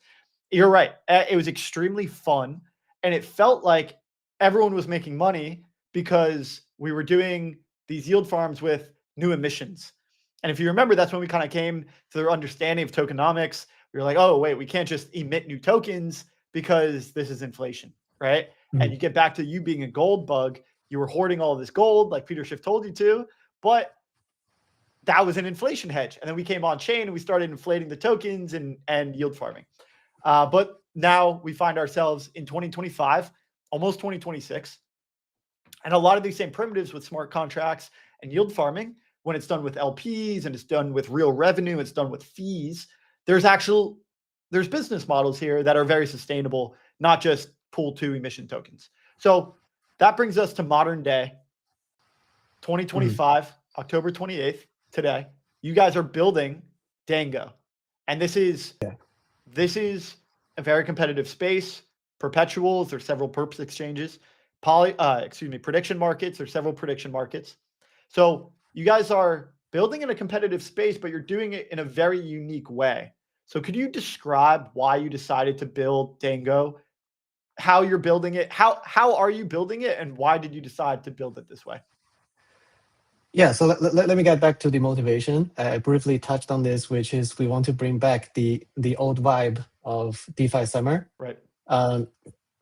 You're right. It was extremely fun. And it felt like everyone was making money because we were doing these yield farms with new emissions. And if you remember, that's when we kind of came to the understanding of tokenomics. We were like, oh, wait, we can't just emit new tokens because this is inflation, right? And you get back to you being a gold bug. You were hoarding all this gold like Peter Schiff told you to, but that was an inflation hedge. And then we came on chain and we started inflating the tokens and yield farming. But now we find ourselves in 2025, almost 2026. And a lot of these same primitives with smart contracts and yield farming, when it's done with LPs and it's done with real revenue, it's done with fees, there's business models here that are very sustainable, not just pool 2 emission tokens. So that brings us to modern day, 2025, October 28th, today. You guys are building Dango, and this is a very competitive space. Perpetuals, there's several perps exchanges. Prediction markets, there's several prediction markets. So you guys are building in a competitive space, but you're doing it in a very unique way. So could you describe why you decided to build Dango, how you're building it, how are you building it, and why did you decide to build it this way? Yeah, so let me get back to the motivation. I briefly touched on this, which is we want to bring back the old vibe of DeFi summer. Right.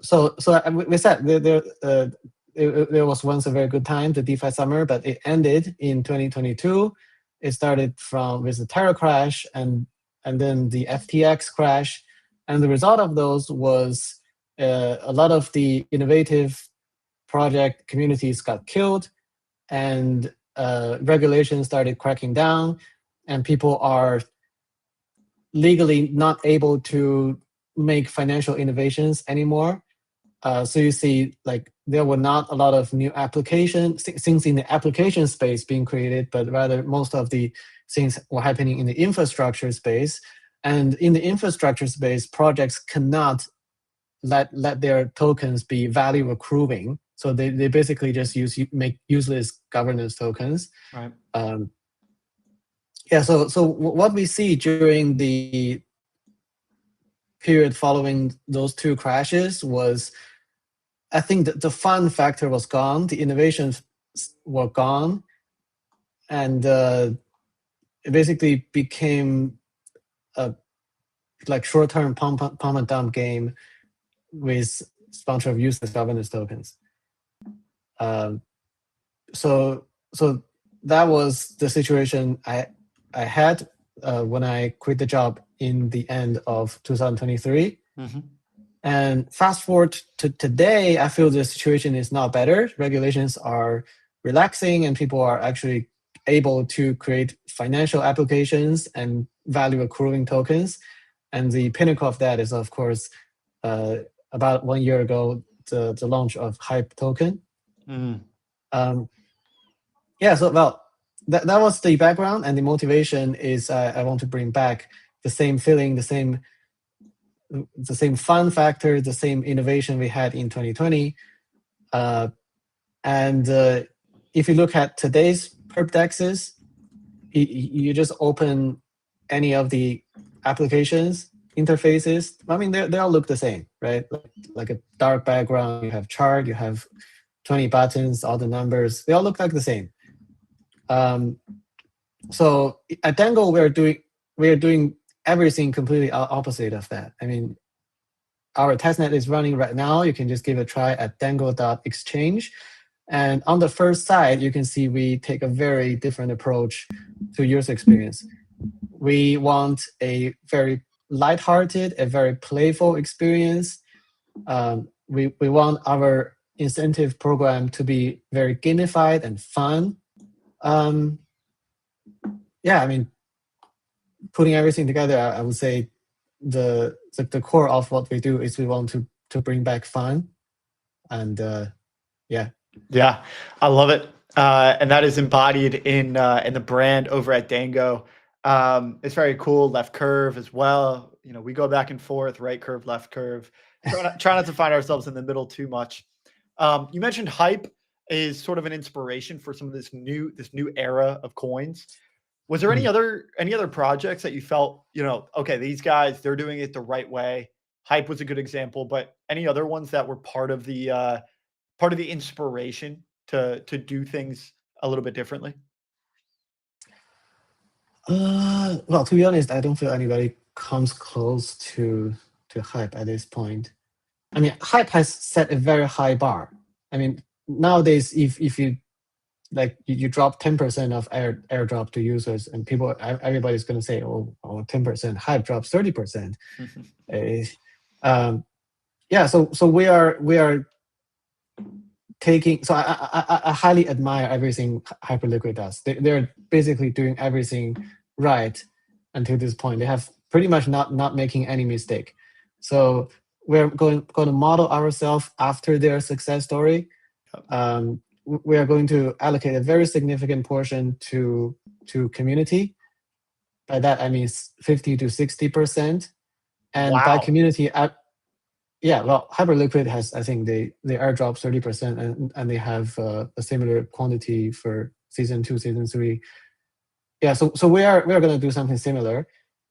So we said there was once a very good time, the DeFi summer, but it ended in 2022. It started with the Terra crash and then the FTX crash. And the result of those was a lot of the innovative project communities got killed, and regulations started cracking down, and people are legally not able to make financial innovations anymore. So you see, like, there were not a lot of new things in the application space being created, but rather most of the things were happening in the infrastructure space. And in the infrastructure space, projects cannot let their tokens be value accruing. So they basically just make useless governance tokens. Right. So what we see during the period following those two crashes was, I think that the fun factor was gone, the innovations were gone, and it basically became a like short-term pump and dump game with a bunch of useless governance tokens. So that was the situation I had when I quit the job in the end of 2023. Mm-hmm. And fast forward to today, I feel the situation is not better. Regulations are relaxing, and people are actually able to create financial applications and value accruing tokens. And the pinnacle of that is, of course, about 1 year ago, the launch of Hype token. Mm. That was the background, and the motivation is I want to bring back the same feeling, the same fun factor, the same innovation we had in 2020. If you look at today's perp dexes, you just open any of the applications interfaces. I mean, they all look the same, right? Like a dark background, you have chart, you have 20 buttons, all the numbers, they all look like the same. So at Dango, we are doing everything completely opposite of that. I mean, our testnet is running right now. You can just give it a try at dango.exchange. And on the first side, you can see we take a very different approach to user experience. We want a very lighthearted, a very playful experience. We want our incentive program to be very gamified and fun. I mean, putting everything together, I would say the core of what we do is we want to bring back fun, and Yeah, I love it, and that is embodied in the brand over at Dango. It's very cool. Left curve as well. You know, we go back and forth, right curve, left curve. Try not to find ourselves in the middle too much. You mentioned Hype is sort of an inspiration for some of this new era of coins. Was there any other projects that you felt, you know, okay, these guys, they're doing it the right way? Hype was a good example, but any other ones that were part of the inspiration to do things a little bit differently? Well, to be honest, I don't feel anybody comes close to Hype at this point. I mean, Hype has set a very high bar. I mean, nowadays, if you like you drop 10% of airdrop to users, and everybody's going to say, oh 10%, Hype drops 30%. So we are taking. So I highly admire everything Hyperliquid does. They're basically doing everything right until this point. They have pretty much not making any mistake. So we're going to model ourselves after their success story. We are going to allocate a very significant portion to community. by that I mean 50 to 60%. And Wow. by community, yeah, well, Hyperliquid has, I think they airdrop 30%, and they have a similar quantity for season 2, season 3. Yeah, so we are going to do something similar.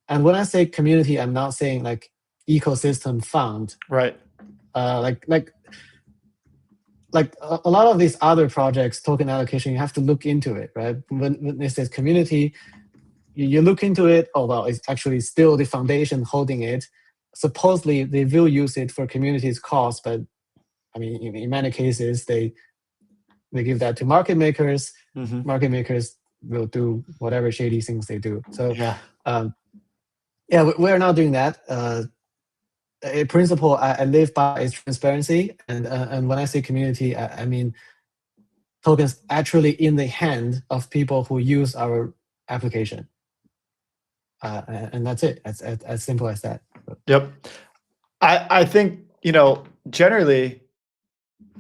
And when I say community, I'm not saying like ecosystem fund. Right. Like a lot of these other projects, token allocation, you have to look into it, right? When it says community, you look into it. Oh well, it's actually still the foundation holding it. Supposedly they will use it for community's cause, but I mean, in many cases they give that to market makers. Market makers will do whatever shady things they do. So we're not doing that. A principle I live by is transparency, and when I say community, I mean tokens actually in the hand of people who use our application. And that's it. It's as simple as that. Yep. I think, generally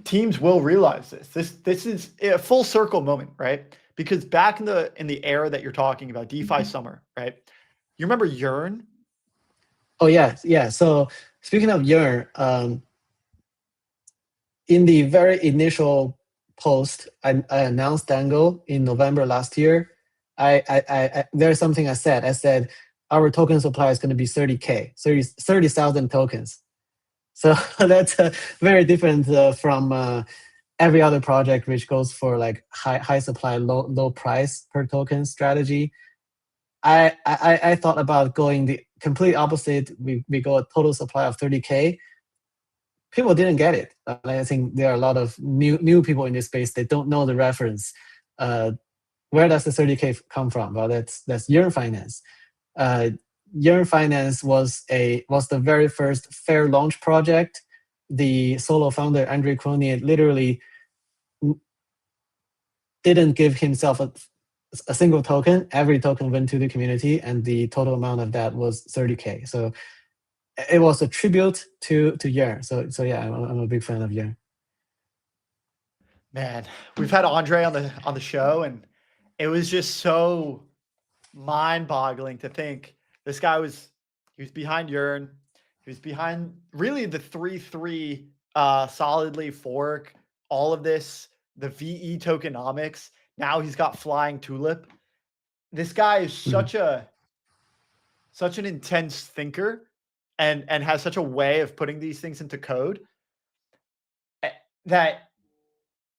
teams will realize this. This is a full circle moment, right? Because back in the era that you're talking about, DeFi summer, right? You remember 𝘗𝘂? Oh yeah. So speaking of 𝘗𝘂, in the very initial post, I announced Dango in November last year. There's something I said. I said our token supply is going to be 30,000 tokens. So that's very different from every other project, which goes for like high supply, low price per token strategy. I thought about going the complete opposite. We go a total supply of 30K. People didn't get it. I think there are a lot of new people in this space. They don't know the reference. Where does the 30K come from? Well, that's 𝘗𝘂 Finance. 𝘗𝘂 Finance was the very first fair launch project. The solo founder Andrei 𝘗𝘠🦁 literally didn't give himself a single token. Every token went to the community, and the total amount of that was 30K. So it was a tribute to 𝘗𝘂. So yeah, I'm a big fan of 𝘗𝘂. Man, we've had Andre on the show, and it was just so mind-boggling to think this guy was behind 𝘗𝘂. He was behind really the 3-3 solidly fork, all of this, the VE tokenomics. Now he's got Flying Tulip. This guy is such an intense thinker and has such a way of putting these things into code that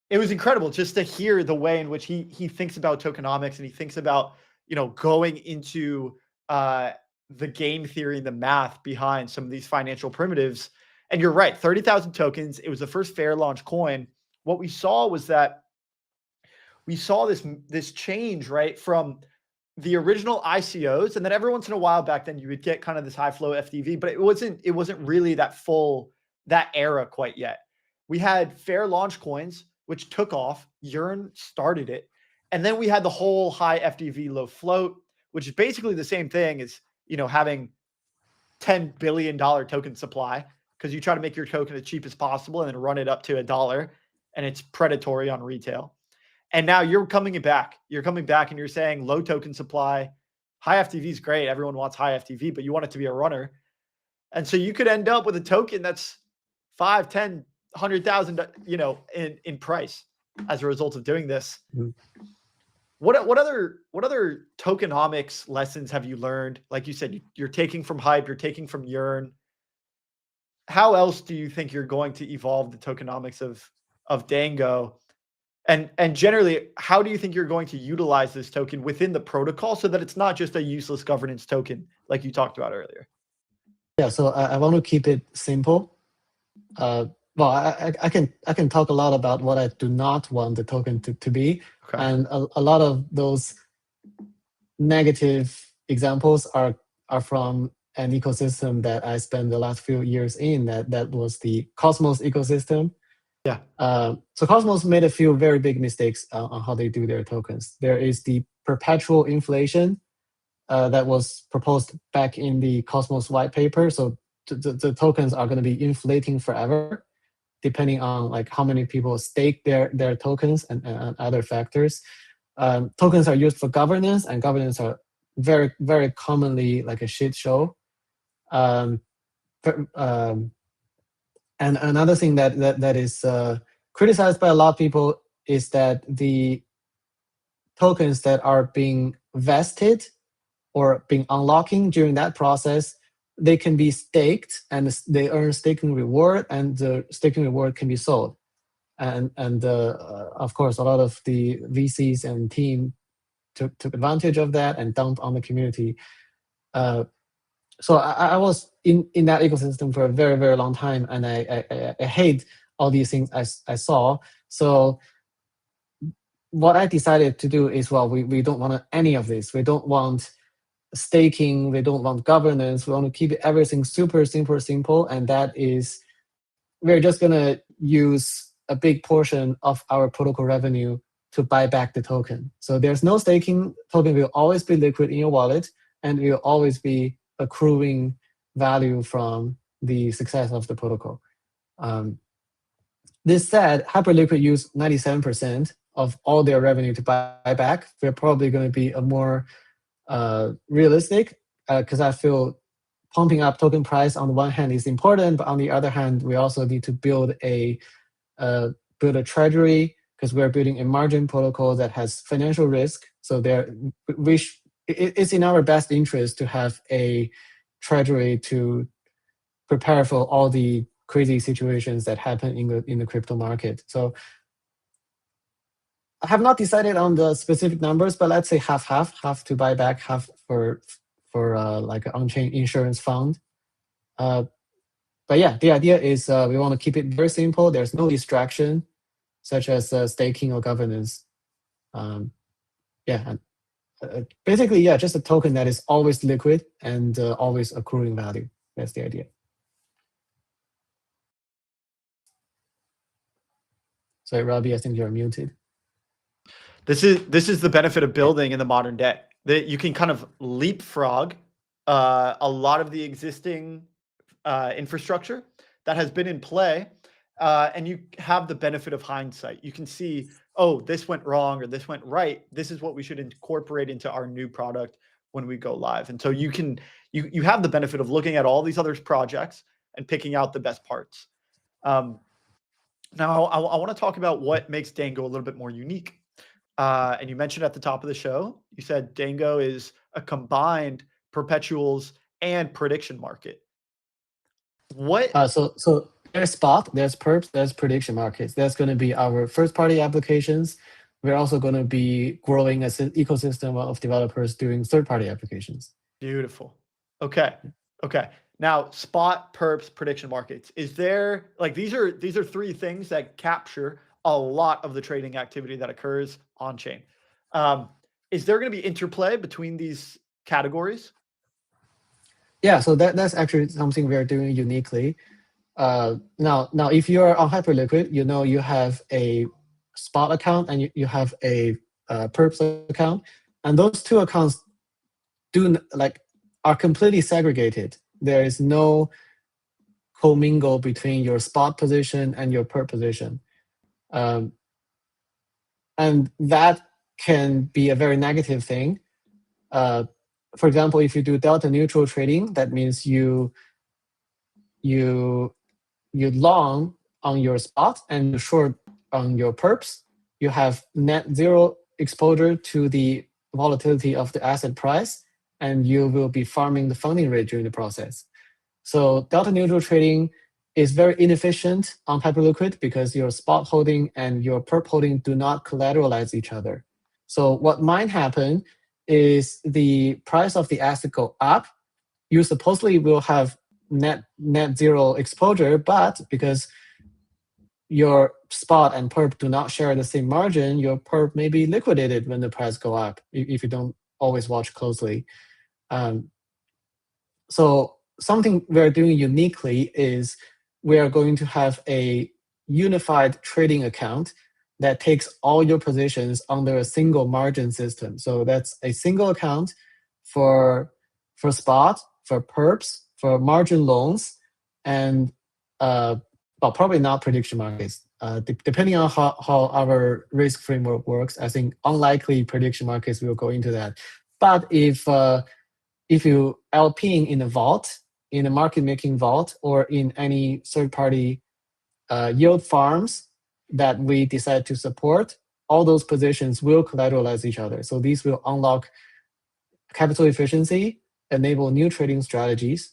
it was incredible just to hear the way in which he thinks about tokenomics, and he thinks about, going into the game theory and the math behind some of these financial primitives. And you're right, 30,000 tokens. It was the first fair launch coin. What we saw was that we saw this change, right, from the original ICOs, and then every once in a while back then you would get kind of this high flow FDV, but it wasn't really that era quite yet. We had fair launch coins, which took off. 𝘗𝘂 started it. And then we had the whole high FDV, low float, which is basically the same thing as, having $10 billion token supply, because you try to make your token as cheap as possible and then run it up to $1, and it's predatory on retail. And now you're coming back. You're coming back and you're saying low token supply, high FTV is great. Everyone wants high FTV, but you want it to be a runner. And so you could end up with a token that's 5, 10, 100,000, in price as a result of doing this. What other tokenomics lessons have you learned? Like you said, you're taking from Hype, you're taking from 𝘗𝘂. How else do you think you're going to evolve the tokenomics of Dango? And generally, how do you think you're going to utilize this token within the protocol so that it's not just a useless governance token like you talked about earlier? Yeah, so I want to keep it simple. Well, I can talk a lot about what I do not want the token to be. Okay. And a lot of those negative examples are from an ecosystem that I spent the last few years in. That was the Cosmos ecosystem. Yeah. So Cosmos made a few very big mistakes on how they do their tokens. There is the perpetual inflation that was proposed back in the Cosmos white paper. So the tokens are going to be inflating forever, depending on like how many people stake their tokens and other factors. Tokens are used for governance, and governance are very commonly like a shit show. And another thing that is criticized by a lot of people is that the tokens that are being vested or being unlocking during that process, they can be staked and they earn staking reward, and the staking reward can be sold. And of course, a lot of the VCs and team took advantage of that and dumped on the community. So I was in that ecosystem for a very long time, and I hate all these things I saw. So what I decided to do is, well, we don't want any of this. We don't want staking. We don't want governance. We want to keep everything super simple, and that is, we're just gonna use a big portion of our protocol revenue to buy back the token. So there's no staking. Token will always be liquid in your wallet, and will always be accruing value from the success of the protocol. This said, Hyperliquid use 97% of all their revenue to buy back. We're probably going to be a more realistic, because I feel pumping up token price on the one hand is important, but on the other hand, we also need to build a treasury, because we're building a margin protocol that has financial risk. So it's in our best interest to have a treasury to prepare for all the crazy situations that happen in the crypto market. So I have not decided on the specific numbers, but let's say half to buy back, half for like an on-chain insurance fund. But yeah, the idea is we want to keep it very simple. There's no distraction, such as staking or governance. Basically, yeah, just a token that is always liquid and always accruing value. That's the idea. Sorry, Robbie, I think you're muted. This is the benefit of building in the modern day. That you can kind of leapfrog a lot of the existing infrastructure that has been in play, and you have the benefit of hindsight. You can see, oh, this went wrong or this went right. This is what we should incorporate into our new product when we go live. And so you have the benefit of looking at all these other projects and picking out the best parts. Now, I want to talk about what makes Dango a little bit more unique. And you mentioned at the top of the show, you said Dango is a combined perpetuals and prediction market. What? So there's spot, there's perps, there's prediction markets. That's going to be our first-party applications. We're also going to be growing as an ecosystem of developers doing third-party applications. Beautiful. Okay. Now, spot, perps, prediction markets. Is there, like, these are three things that capture a lot of the trading activity that occurs on chain. Is there going to be interplay between these categories? Yeah, so that's actually something we are doing uniquely. Now, if you are on Hyperliquid, you have a spot account and you have a perps account, and those two accounts are completely segregated. There is no commingle between your spot position and your perp position. And that can be a very negative thing. For example, if you do delta neutral trading, that means you long on your spot and you short on your perps. You have net zero exposure to the volatility of the asset price, and you will be farming the funding rate during the process. So delta neutral trading is very inefficient on Hyperliquid because your spot holding and your perp holding do not collateralize each other. So what might happen is the price of the asset go up. You supposedly will have net zero exposure, but because your spot and perp do not share the same margin, your perp may be liquidated when the price go up if you don't always watch closely. So something we're doing uniquely is we are going to have a unified trading account that takes all your positions under a single margin system. So that's a single account for spot, for perps, for margin loans, and probably not prediction markets. Depending on how our risk framework works, I think unlikely prediction markets will go into that. But if you LPing in a vault, in a market making vault, or in any third party yield farms that we decide to support, all those positions will collateralize each other. So these will unlock capital efficiency, enable new trading strategies.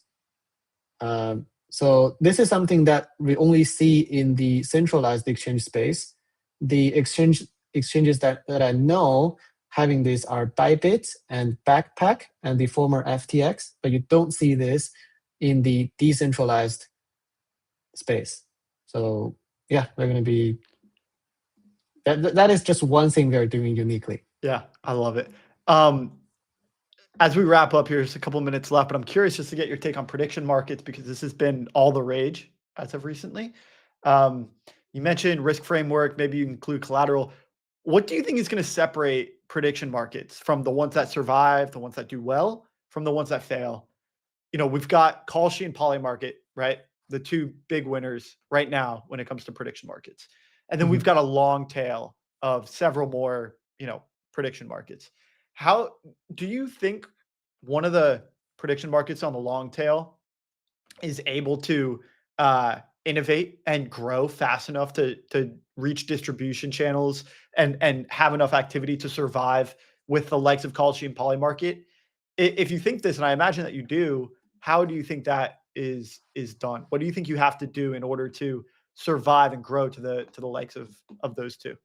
So this is something that we only see in the centralized exchange space. The exchanges that I know having this are Bybit and Backpack and the former FTX, but you don't see this in the decentralized space. So yeah, we're going to be, that is just one thing they're doing uniquely. Yeah, I love it. As we wrap up here, there's a couple of minutes left, but I'm curious just to get your take on prediction markets, because this has been all the rage as of recently. You mentioned risk framework, maybe you include collateral. What do you think is going to separate prediction markets from the ones that survive, the ones that do well, from the ones that fail? You know, we've got 𝘗𝘃 and Polymarket, right? The two big winners right now when it comes to prediction markets. And then we've got a long tail of several more, you know, prediction markets. How do you think one of the prediction markets on the long tail is able to innovate and grow fast enough to reach distribution channels and have enough activity to survive with the likes of 𝘗𝘃 and Polymarket? If you think this, and I imagine that you do, how do you think that is done? What do you think you have to do in order to survive and grow to the likes of those two?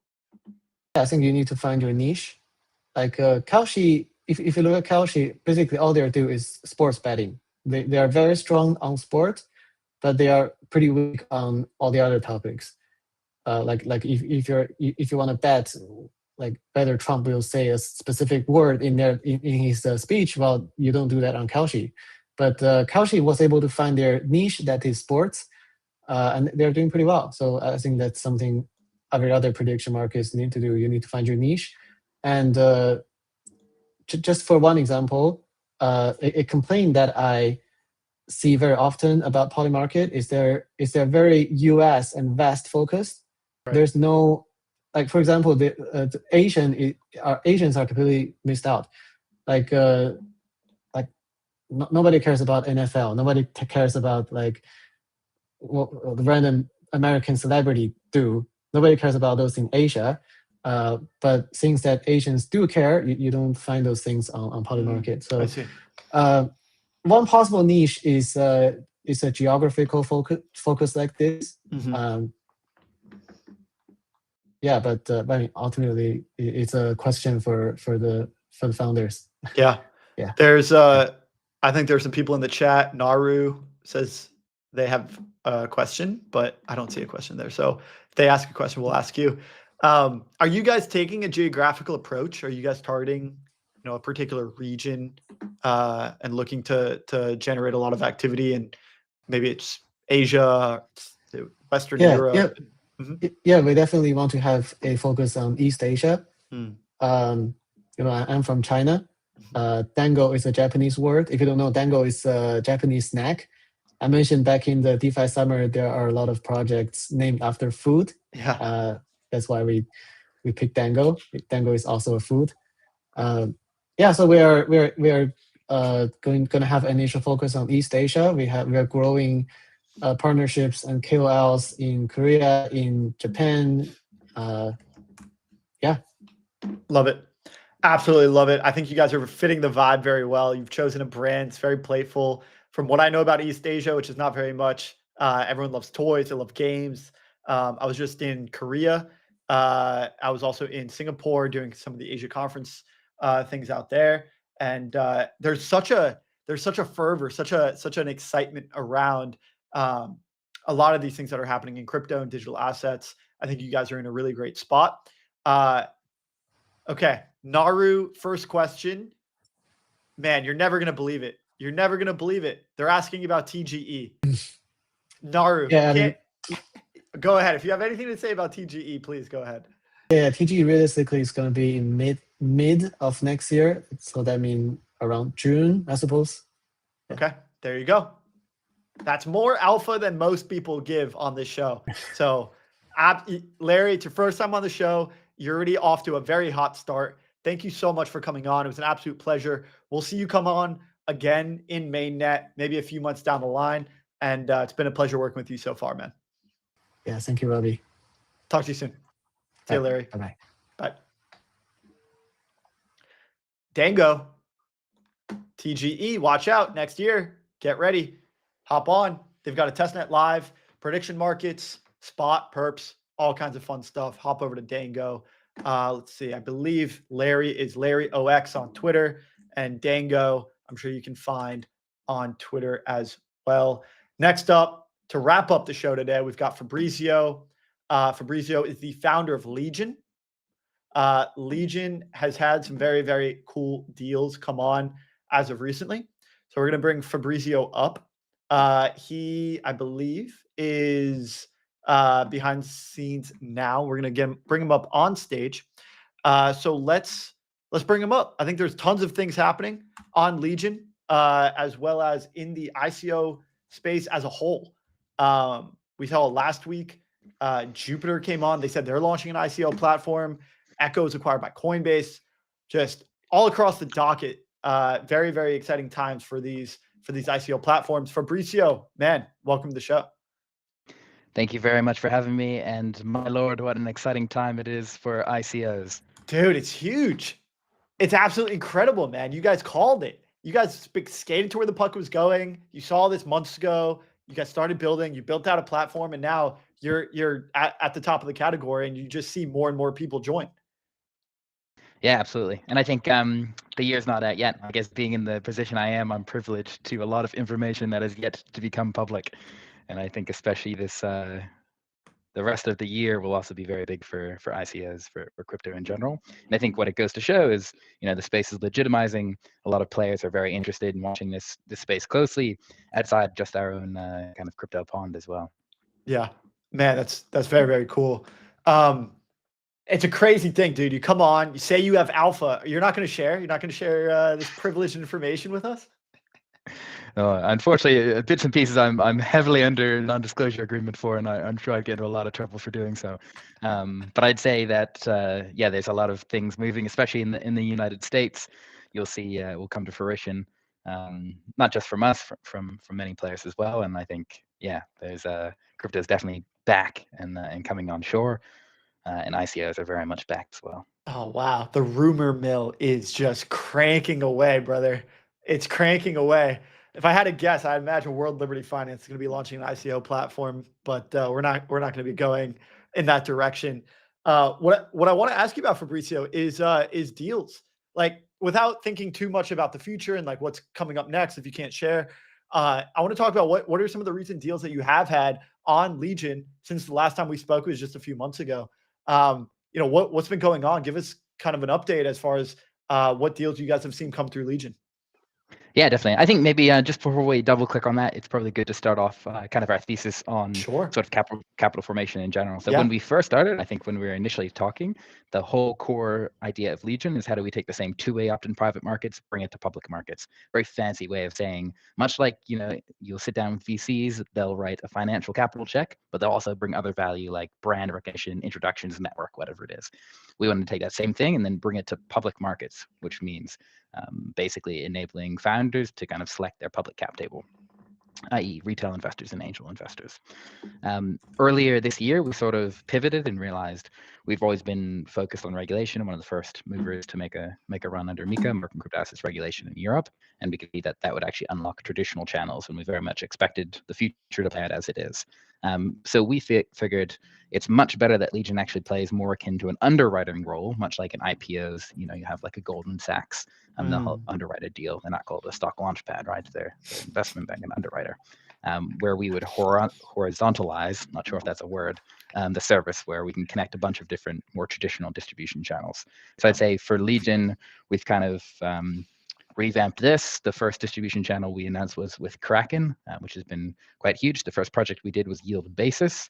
I think you need to find your niche. Like 𝘗𝘃, if you look at 𝘗𝘃, basically all they do is sports betting. They are very strong on sport, but they are pretty weak on all the other topics. Like if you want to bet, like whether Trump will say a specific word in his speech, well, you don't do that on 𝘗𝘃. But 𝘗𝘃 was able to find their niche, that is sports, and they're doing pretty well. So I think that's something every other prediction markets need to do. You need to find your niche. And just for one example, a complaint that I see very often about Polymarket is they're very US and West focused. Right. There's no, like for example, the Asians are completely missed out. Like nobody cares about NFL. Nobody cares about like what the random American celebrity do. Nobody cares about those in Asia. But things that Asians do care, you don't find those things on Polymarket. So I see. One possible niche is a geographical focus like this. Yeah, but I mean, ultimately, it's a question for the founders. Yeah. There's I think there's some people in the chat. Naru says they have a question, but I don't see a question there. So if they ask a question, we'll ask you. Are you guys taking a geographical approach? Are you guys targeting, a particular region and looking to generate a lot of activity? And maybe it's Asia, Western Europe. Yeah. Yeah, we definitely want to have a focus on East Asia. I'm from China. Dango is a Japanese word. If you don't know, Dango is a Japanese snack. I mentioned back in the DeFi summer, there are a lot of projects named after food. Yeah. That's why we picked Dango. Dango is also a food. So we are going to have an initial focus on East Asia. We are growing partnerships and KOLs in Korea, in Japan. Love it. Absolutely love it. I think you guys are fitting the vibe very well. You've chosen a brand. It's very playful. From what I know about East Asia, which is not very much, everyone loves toys. They love games. I was just in Korea. I was also in Singapore doing some of the Asia conference things out there. And there's such a fervor, such an excitement around a lot of these things that are happening in crypto and digital assets. I think you guys are in a really great spot. Okay, Naru, first question. Man, you're never gonna believe it. You're never gonna believe it. They're asking about TGE. Naru, go ahead. If you have anything to say about TGE, please go ahead. Yeah, TGE realistically is going to be in mid of next year. So that means around June, I suppose. Okay, there you go. That's more alpha than most people give on this show. So, Larry, it's your first time on the show. You're already off to a very hot start. thank you so much for coming on. It was an absolute pleasure. We'll see you come on again in mainnet, maybe a few months down the line. And it's been a pleasure working with you so far, man. Yeah, thank you, Robbie. Talk to you soon. See you, Larry. Bye-bye. Bye. Dango, TGE, watch out next year. Get ready. Hop on. They've got a testnet live, prediction markets, spot, perps, all kinds of fun stuff. Hop over to Dango. Let's see. I believe Larry is 𝘬𝘬𝘀𝑥 on Twitter, and Dango, I'm sure you can find on Twitter as well. Next up, to wrap up the show today, we've got Fabrizio. Fabrizio is the founder of Legion. Legion has had some very, very cool deals come on as of recently. So we're going to bring Fabrizio up. He, I believe, is behind the scenes now. We're going to bring him up on stage. So let's bring him up. I think there's tons of things happening on Legion, as well as in the ICO space as a whole. We saw last week, Jupiter came on. They said they're launching an ICO platform. Echo is acquired by Coinbase. Just all across the docket. Very, very exciting times for these ICO platforms. Fabrizio, man, welcome to the show. Thank you very much for having me. And my lord, what an exciting time it is for ICOs. Dude, it's huge. It's absolutely incredible, man. You guys called it. You guys skated to where the puck was going. You saw this months ago. You guys started building. You built out a platform, and now you're at the top of the category, and you just see more and more people join. Yeah, absolutely. And I think the year's not out yet. I guess being in the position I am, I'm privileged to a lot of information that has yet to become public. And I think especially this, the rest of the year will also be very big for ICOs, for crypto in general. And I think what it goes to show is, the space is legitimizing. A lot of players are very interested in watching this space closely outside just our own kind of crypto pond as well. Yeah, man, that's very, very cool. It's a crazy thing, dude. You come on, you say you have alpha. You're not going to share? You're not going to share this privileged information with us? Unfortunately, bits and pieces I'm heavily under non-disclosure agreement for, and I'm sure I'd get into a lot of trouble for doing so. But I'd say that, yeah, there's a lot of things moving, especially in the United States. You'll see will come to fruition, not just from us, from many players as well. And I think, yeah, there's crypto is definitely back and coming on shore. And ICOs are very much back as well. Oh, wow. The rumor mill is just cranking away, brother. It's cranking away. If I had to guess, I imagine World Liberty Finance is going to be launching an ICO platform, but we're not going to be going in that direction. What I want to ask you about, Fabrizio, is deals. Like, without thinking too much about the future and like what's coming up next, if you can't share, I want to talk about what are some of the recent deals that you have had on Legion since the last time we spoke was just a few months ago. What's been going on? Give us kind of an update as far as what deals you guys have seen come through Legion. Yeah, definitely. I think maybe just before we double click on that, it's probably good to start off kind of our thesis on sort of capital formation in general. So when we first started, I think when we were initially talking, the whole core idea of Legion is how do we take the same two-way opt-in private markets, bring it to public markets. Very fancy way of saying, much like, you'll sit down with VCs, they'll write a financial capital check, but they'll also bring other value like brand recognition, introductions, network, whatever it is. We want to take that same thing and then bring it to public markets, which means basically enabling founders to kind of select their public cap table, i.e. retail investors and angel investors. Earlier this year, we sort of pivoted and realized we've always been focused on regulation. One of the first movers to make a run under MiCA, Merchant Crypto Assets Regulation in Europe. And we could see that would actually unlock traditional channels, and we very much expected the future to play out as it is. So we figured it's much better that Legion actually plays more akin to an underwriting role, much like in IPOs. You have like a Goldman Sachs and they'll underwrite a deal. They're not called a stock launch pad, right? They're investment bank and underwriter, where we would horizontalize, not sure if that's a word, the service where we can connect a bunch of different, more traditional distribution channels. So I'd say for Legion, we've kind of revamped this. The first distribution channel we announced was with Kraken, which has been quite huge. The first project we did was Yield Basis.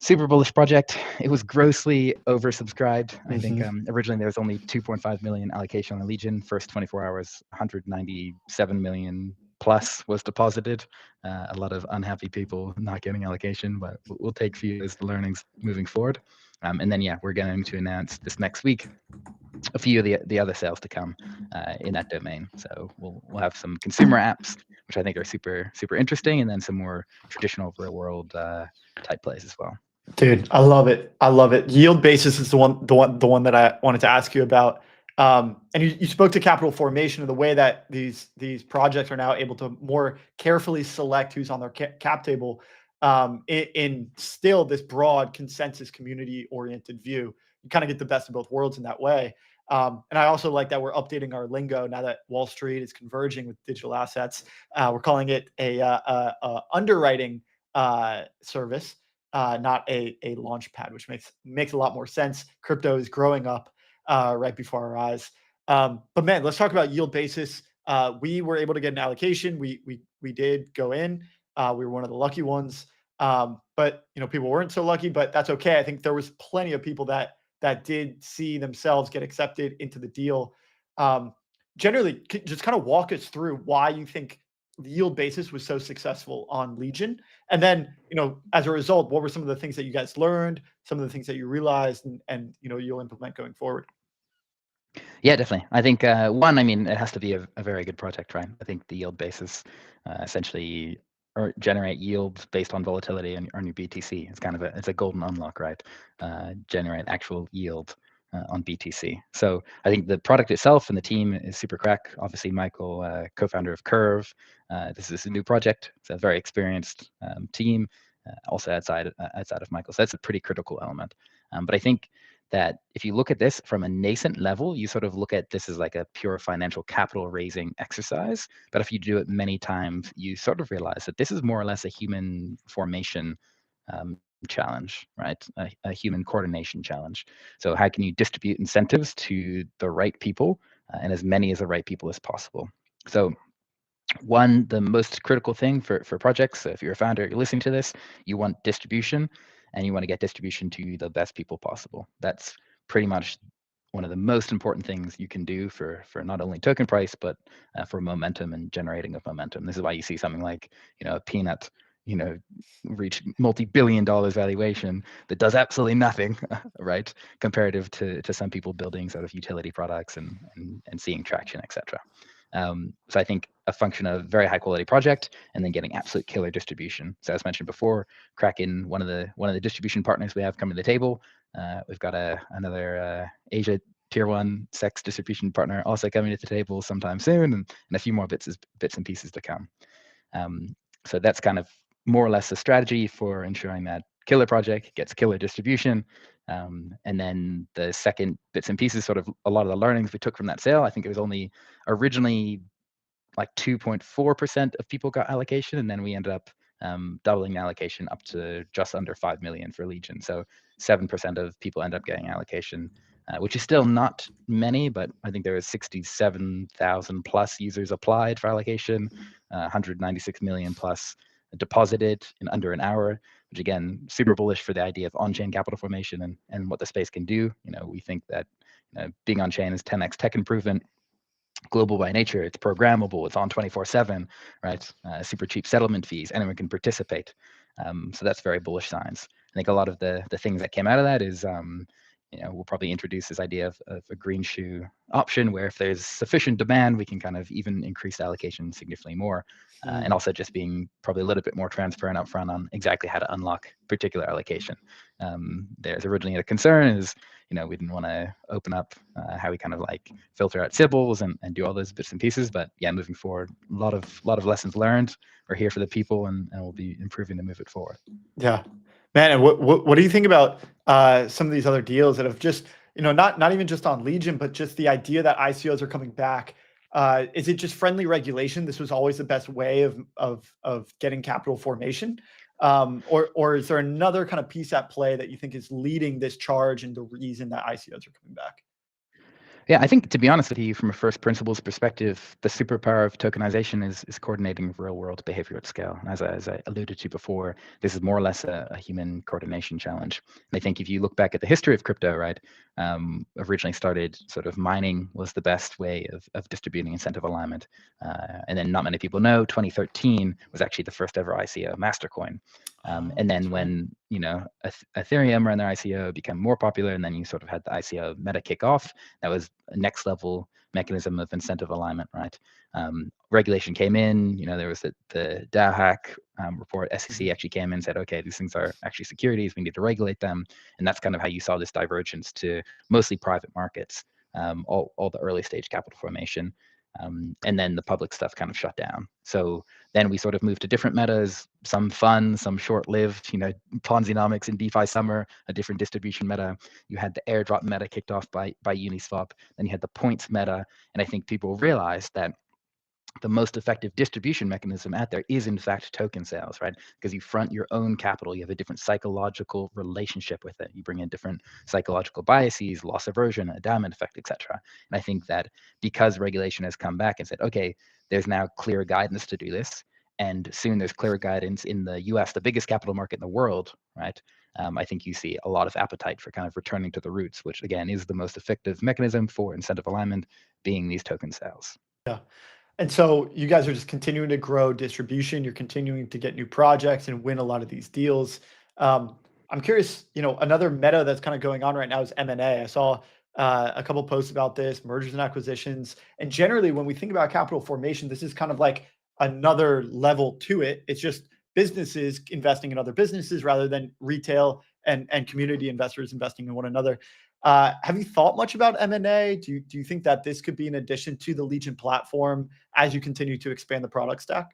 Super bullish project. It was grossly oversubscribed. I think originally there was only 2.5 million allocation on Legion. First 24 hours, 197 million plus was deposited. A lot of unhappy people not getting allocation, but we'll take for you as the learnings moving forward. And then, yeah, we're going to announce this next week a few of the other sales to come in that domain. So we'll have some consumer apps, which I think are super interesting, and then some more traditional real world type plays as well. Dude, I love it. I love it. Yield basis is the one that I wanted to ask you about. And you spoke to capital formation and the way that these projects are now able to more carefully select who's on their cap table in still this broad consensus community oriented view. You kind of get the best of both worlds in that way. And I also like that we're updating our lingo now that Wall Street is converging with digital assets. We're calling it a underwriting service, not a launch pad, which makes a lot more sense. Crypto is growing up right before our eyes. But man, let's talk about yield basis. We were able to get an allocation. We did go in. We were one of the lucky ones. But people weren't so lucky, but that's okay. I think there was plenty of people that did see themselves get accepted into the deal. Generally, just kind of walk us through why you think the yield basis was so successful on Legion. And then, as a result, what were some of the things that you guys learned, some of the things that you realized and you'll implement going forward? Yeah, definitely. I think one, it has to be a very good project, right? I think the yield basis essentially generate yields based on volatility and earn your BTC. It's kind of it's a golden unlock, right? Generate actual yield on BTC. So I think the product itself and the team is super crack. Obviously, Michael, co-founder of Curve. This is a new project. It's a very experienced team, also outside of Michael. So that's a pretty critical element. But I think that if you look at this from a nascent level, you sort of look at this as like a pure financial capital raising exercise. But if you do it many times, you sort of realize that this is more or less a human formation challenge, right? A human coordination challenge. So how can you distribute incentives to the right people and as many as the right people as possible? So one, the most critical thing for projects, so if you're a founder, you're listening to this, you want distribution, and you want to get distribution to the best people possible. That's pretty much one of the most important things you can do for not only token price, but for momentum and generating of momentum. This is why you see something like, a peanut, reach multi-billion-dollar valuation that does absolutely nothing, right? Comparative to some people building sort of utility products and seeing traction, etc. So I think a function of very high quality project and then getting absolute killer distribution. So as mentioned before, Kraken, one of the distribution partners we have coming to the table. We've got another Asia tier 1 sex distribution partner also coming to the table sometime soon, and a few more bits and pieces to come. So that's kind of more or less the strategy for ensuring that killer project gets killer distribution. And then the second bits and pieces, sort of a lot of the learnings we took from that sale. I think it was only originally like 2.4% of people got allocation, and then we ended up doubling the allocation up to just under 5 million for Legion. So 7% of people end up getting allocation, which is still not many, but I think there was 67,000 plus users applied for allocation, 196 million plus deposited in under an hour, which again, super bullish for the idea of on-chain capital formation and what the space can do. We think that being on-chain is 10x tech improvement, global by nature, it's programmable, it's on 24/7, right? Super cheap settlement fees, anyone can participate. So that's very bullish signs. I think a lot of the things that came out of that is, we'll probably introduce this idea of a green shoe option where if there's sufficient demand, we can kind of even increase the allocation significantly more. And also just being probably a little bit more transparent upfront on exactly how to unlock particular allocation. There's originally a concern is, we didn't want to open up how we kind of like filter out symbols and do all those bits and pieces. But yeah, moving forward, a lot of lessons learned. We're here for the people, and we'll be improving to move it forward. Yeah, man. And what do you think about some of these other deals that have just, not even just on Legion, but just the idea that ICOs are coming back? Is it just friendly regulation? This was always the best way of getting capital formation, or is there another kind of piece at play that you think is leading this charge and the reason that ICOs are coming back? Yeah, I think, to be honest with you, from a first principles perspective, the superpower of tokenization is coordinating real world behavior at scale. And as I alluded to before, this is more or less a human coordination challenge. And I think if you look back at the history of crypto, right, originally started sort of mining was the best way of distributing incentive alignment. And then not many people know, 2013 was actually the first ever ICO, Mastercoin. And then when, Ethereum ran their ICO, became more popular, and then you sort of had the ICO meta kick off. That was a next level mechanism of incentive alignment, right? Regulation came in, there was the 𝘗𝘳𝘃 report. SEC actually came in and said, okay, these things are actually securities. We need to regulate them. And that's kind of how you saw this divergence to mostly private markets, all the early stage capital formation. And then the public stuff kind of shut down. So then we sort of moved to different metas, some fun, some short-lived, 𝘗𝘠𝘦𝘴𝘂 in DeFi summer, a different distribution meta. You had the airdrop meta kicked off by Uniswap. Then you had the points meta. And I think people realized that the most effective distribution mechanism out there is in fact token sales, right? Because you front your own capital, you have a different psychological relationship with it. You bring in different psychological biases, loss aversion, a diamond effect, etc. And I think that because regulation has come back and said, okay, there's now clear guidance to do this, and soon there's clear guidance in the US, the biggest capital market in the world, right? I think you see a lot of appetite for kind of returning to the roots, which again is the most effective mechanism for incentive alignment, being these token sales. Yeah. And so you guys are just continuing to grow distribution. You're continuing to get new projects and win a lot of these deals. I'm curious, another meta that's kind of going on right now is M&A. I saw a couple posts about this, mergers and acquisitions. And generally, when we think about capital formation, this is kind of like another level to it. It's just businesses investing in other businesses rather than retail and community investors investing in one another. Have you thought much about M&A? Do you think that this could be an addition to the Legion platform as you continue to expand the product stack?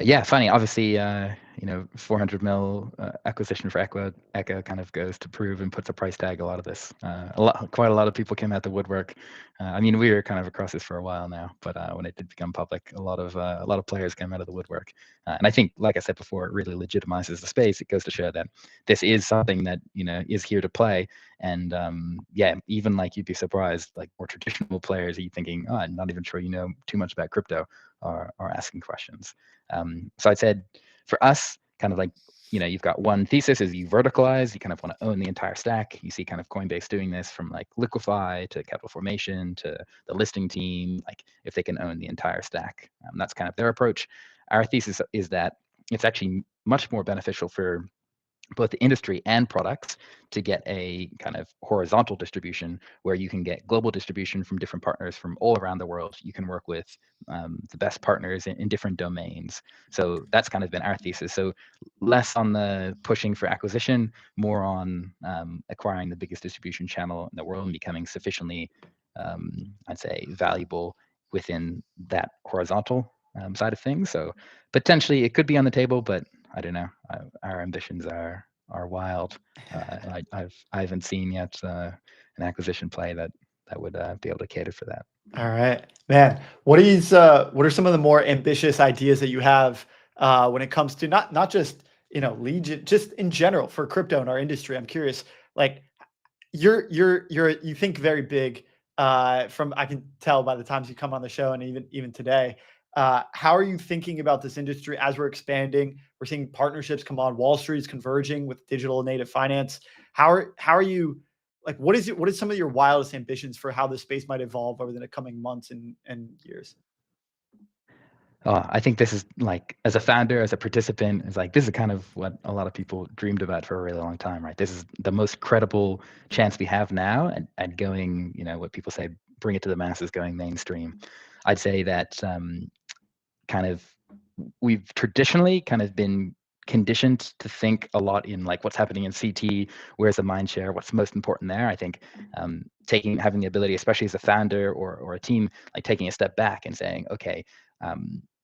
Yeah, funny. Obviously, 400 mil acquisition for 𝘂𝘂 kind of goes to prove and puts a price tag a lot of this. Quite a lot of people came out the woodwork. We were kind of across this for a while now, but when it did become public, a lot of players came out of the woodwork. And I think, like I said before, it really legitimizes the space. It goes to show that this is something that is here to play. And yeah, even like you'd be surprised, like more traditional players, are you thinking, oh, I'm not even sure you know too much about crypto, are asking questions. So I said, for us, kind of like, you've got one thesis is you verticalize, you kind of want to own the entire stack. You see kind of Coinbase doing this from like Liquify to capital formation to the listing team, like if they can own the entire stack. That's kind of their approach. Our thesis is that it's actually much more beneficial for both the industry and products to get a kind of horizontal distribution where you can get global distribution from different partners from all around the world. You can work with the best partners in different domains. So that's kind of been our thesis. So less on the pushing for acquisition, more on acquiring the biggest distribution channel in the world and becoming sufficiently, I'd say, valuable within that horizontal side of things. So potentially it could be on the table, but I don't know. Our ambitions are wild. I haven't seen yet an acquisition play that would be able to cater for that. All right, man. What are some of the more ambitious ideas that you have when it comes to not just Legion, just in general for crypto in our industry? I'm curious. Like you think very big. From I can tell by the times you come on the show and even today. How are you thinking about this industry as we're expanding? We're seeing partnerships come on. Wall Street is converging with digital native finance. How are you, like, what is some of your wildest ambitions for how this space might evolve over the coming months and years? I think this is like, as a founder, as a participant, it's like, this is kind of what a lot of people dreamed about for a really long time, right? This is the most credible chance we have now at going, what people say, bring it to the masses, going mainstream. I'd say that kind of we've traditionally kind of been conditioned to think a lot in like what's happening in CT, where's the mind share, what's most important there. I think having the ability, especially as a founder or a team, like taking a step back and saying, okay,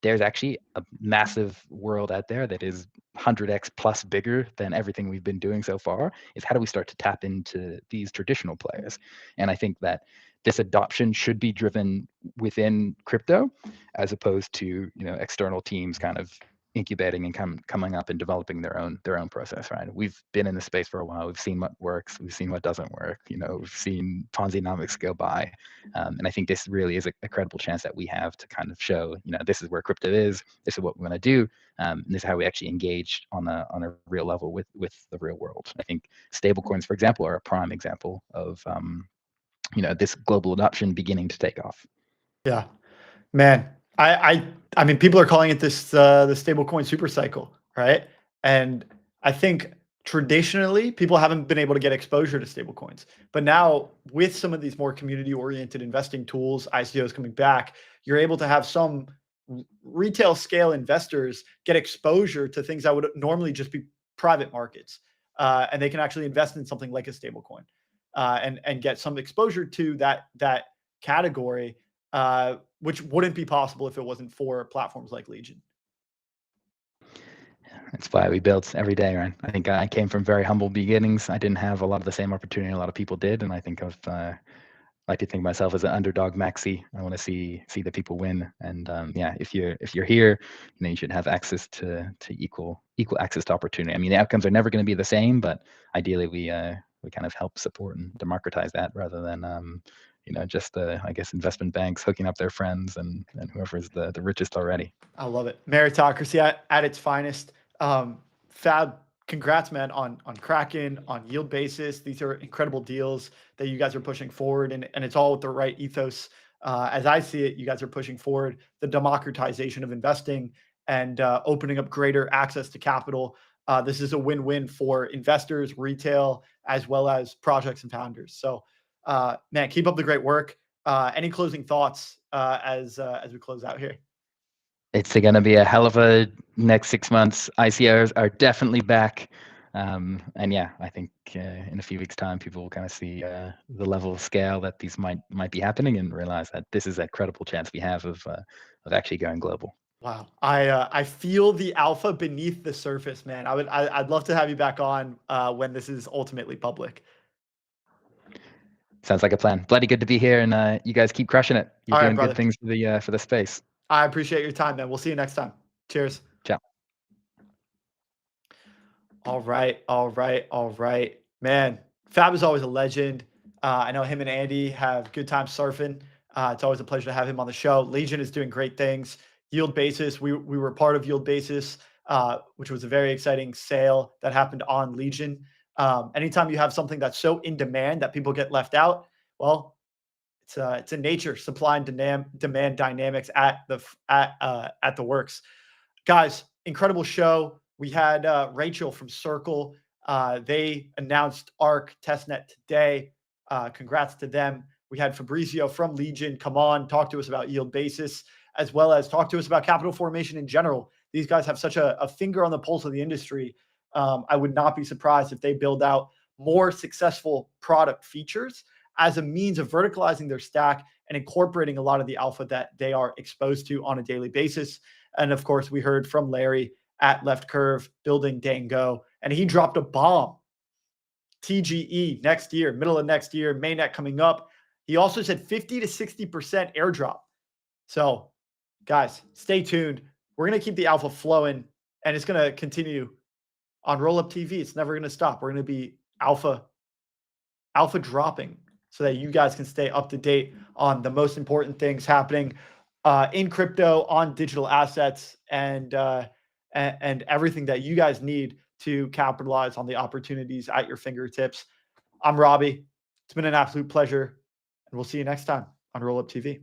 there's actually a massive world out there that is 100x plus bigger than everything we've been doing so far. Is how do we start to tap into these traditional players? And I think that this adoption should be driven within crypto, as opposed to external teams kind of incubating and coming up and developing their own process, right? We've been in the space for a while. We've seen what works. We've seen what doesn't work. We've seen Ponzi-nomics go by, and I think this really is a credible chance that we have to kind of show, this is where crypto is. This is what we're going to do. And this is how we actually engage on a real level with the real world. I think stablecoins, for example, are a prime example of this global adoption beginning to take off. Yeah, man. I mean, people are calling it this the stablecoin super cycle, right? And I think traditionally people haven't been able to get exposure to stablecoins. But now with some of these more community-oriented investing tools, ICOs coming back, you're able to have some retail scale investors get exposure to things that would normally just be private markets. And they can actually invest in something like a stablecoin and get some exposure to that category, which wouldn't be possible if it wasn't for platforms like Legion. That's why we build every day, right? I think I came from very humble beginnings. I didn't have a lot of the same opportunity a lot of people did, and I think of like to think of myself as an underdog maxi. I want to see the people win, and yeah, if you're here, you should have access to equal access to opportunity. I mean, the outcomes are never going to be the same, but ideally we kind of help support and democratize that rather than just I guess investment banks hooking up their friends and whoever's the richest already. I love it. Meritocracy at its finest. Fab, congrats, man, on Kraken, on Yield Basis. These are incredible deals that you guys are pushing forward, and it's all with the right ethos. As I see it, you guys are pushing forward the democratization of investing and opening up greater access to capital. This is a win-win for investors, retail, as well as projects and founders. So, man, keep up the great work. Any closing thoughts as we close out here? It's going to be a hell of a next 6 months. ICOs are definitely back. And yeah, I think in a few weeks' time, people will kind of see the level of scale that these might be happening and realize that this is a credible chance we have of actually going global. Wow, I feel the alpha beneath the surface, man. I'd love to have you back on when this is ultimately public. Sounds like a plan. Bloody good to be here, and you guys keep crushing it. You're doing good things for the space. I appreciate your time, man. We'll see you next time. Cheers. Ciao. All right. Man, Fab is always a legend. I know him and Andy have good time surfing. It's always a pleasure to have him on the show. Legion is doing great things. Yield Basis, we were part of Yield Basis, which was a very exciting sale that happened on Legion. Anytime you have something that's so in demand that people get left out, well, it's a nature, supply and demand dynamics at the works. Guys, incredible show. We had Rachel from Circle. They announced ARC testnet today. Congrats to them. We had Fabrizio from Legion come on, talk to us about Yield Basis, as well as talk to us about capital formation in general. These guys have such a finger on the pulse of the industry. I would not be surprised if they build out more successful product features as a means of verticalizing their stack and incorporating a lot of the alpha that they are exposed to on a daily basis. And of course, we heard from Larry at Left Curve building Dango, and he dropped a bomb. TGE next year, middle of next year, mainnet coming up. He also said 50 to 60% airdrop. So guys, stay tuned. We're going to keep the alpha flowing, and it's going to continue on Rollup TV. It's never going to stop. We're going to be alpha dropping so that you guys can stay up to date on the most important things happening in crypto, on digital assets, and everything that you guys need to capitalize on the opportunities at your fingertips. I'm Robbie. It's been an absolute pleasure, and we'll see you next time on Rollup TV.